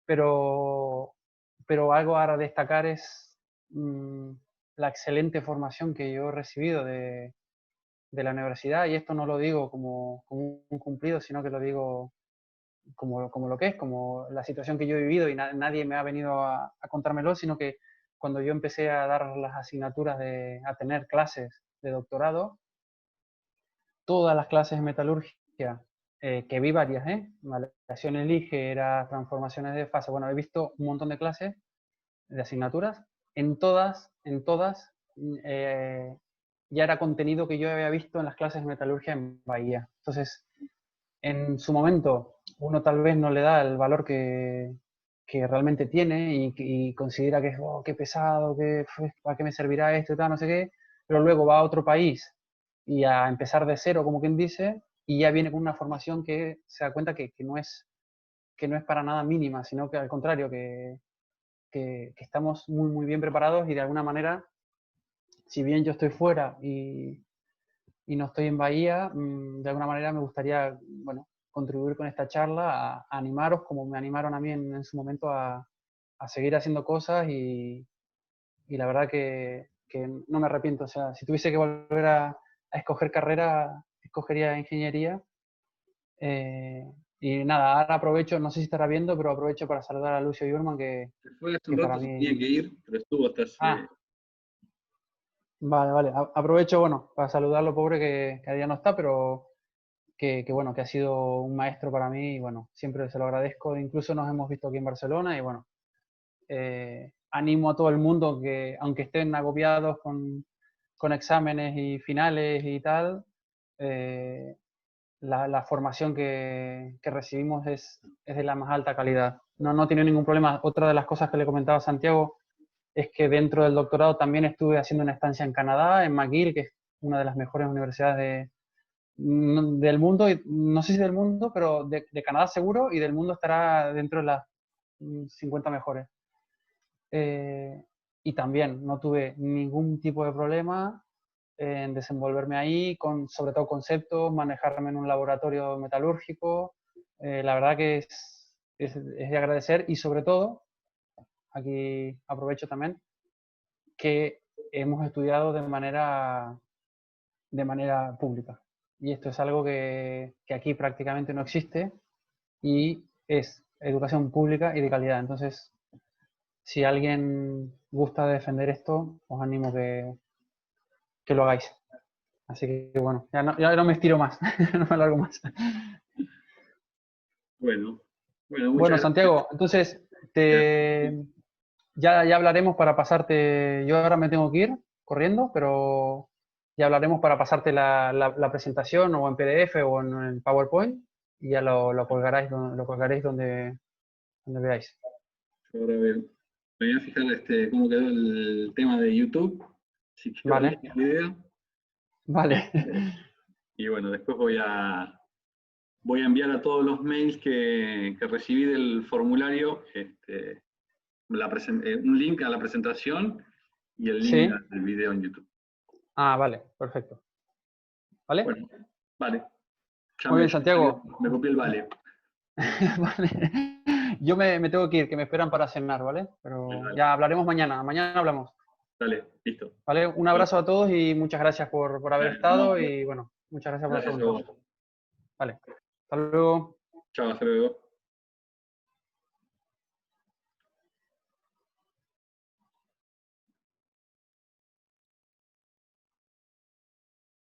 pero, pero algo a destacar es la excelente formación que yo he recibido de la universidad, y esto no lo digo como un cumplido, sino que lo digo como lo que es, como la situación que yo he vivido y nadie me ha venido a contármelo, sino que cuando yo empecé a dar las asignaturas, a tener clases de doctorado, todas las clases de metalurgia, que vi varias, validaciones ligeras, transformaciones de fase, bueno, he visto un montón de clases, de asignaturas, en todas, ya era contenido que yo había visto en las clases de metalurgia en Bahía. Entonces, en su momento uno tal vez no le da el valor que realmente tiene y considera que es, oh, qué pesado, ¿para qué me servirá esto y tal, no sé qué, pero luego va a otro país y a empezar de cero, como quien dice, y ya viene con una formación que se da cuenta que no es para nada mínima, sino que al contrario, que estamos muy, muy bien preparados y de alguna manera, si bien yo estoy fuera y no estoy en Bahía, de alguna manera me gustaría, bueno, contribuir con esta charla a animaros como me animaron a mí en su momento a seguir haciendo cosas y la verdad que no me arrepiento. O sea, si tuviese que volver a escoger carrera, escogería ingeniería. Y nada, ahora aprovecho, no sé si estará viendo, pero aprovecho para saludar a Lucio Yurman, Se fue hace que un para rato, se tenía mí... que ir, pero estuvo hasta hace... Ah, vale, vale. Aprovecho, bueno, para saludarlo, pobre, que ya no está, pero bueno, que ha sido un maestro para mí y bueno, siempre se lo agradezco. Incluso nos hemos visto aquí en Barcelona y bueno, animo a todo el mundo que, aunque estén agobiados con exámenes y finales y tal, la formación que recibimos es de la más alta calidad. No tiene ningún problema. Otra de las cosas que le comentaba a Santiago es que dentro del doctorado también estuve haciendo una estancia en Canadá, en McGill, que es una de las mejores universidades del mundo, no sé si del mundo, pero de Canadá seguro, y del mundo estará dentro de las 50 mejores. Y también no tuve ningún tipo de problema en desenvolverme ahí, con sobre todo conceptos, manejarme en un laboratorio metalúrgico. La verdad que es de agradecer y sobre todo, aquí aprovecho también, que hemos estudiado de manera pública. Y esto es algo que aquí prácticamente no existe y es educación pública y de calidad. Entonces, si alguien gusta defender esto, os animo que lo hagáis. Así que bueno, ya no me estiro más, no me alargo más. Bueno, Bueno, muchas gracias. Santiago, entonces ya hablaremos para pasarte. Yo ahora me tengo que ir corriendo, pero ya hablaremos para pasarte la presentación o en PDF o en el PowerPoint y ya lo colgaréis donde veáis. Ahora me voy a fijar cómo quedó el tema de YouTube, si quedó bien Vale, el video. vale. Y bueno, después voy a enviar a todos los mails que recibí del formulario un link a la presentación y el link Sí. al video en YouTube. Ah, vale, perfecto. ¿Vale? Bueno, vale. Ya Muy bien, Santiago. me copié el vale. Vale. Yo me tengo que ir, que me esperan para cenar, ¿vale? Pero Vale. ya hablaremos mañana. Mañana hablamos. Dale, listo. ¿Vale? Un abrazo a todos y muchas gracias por haber Dale, no, estado y bueno, muchas gracias por las gracias a preguntas. vos. Vale. Hasta luego. Chao, hasta luego.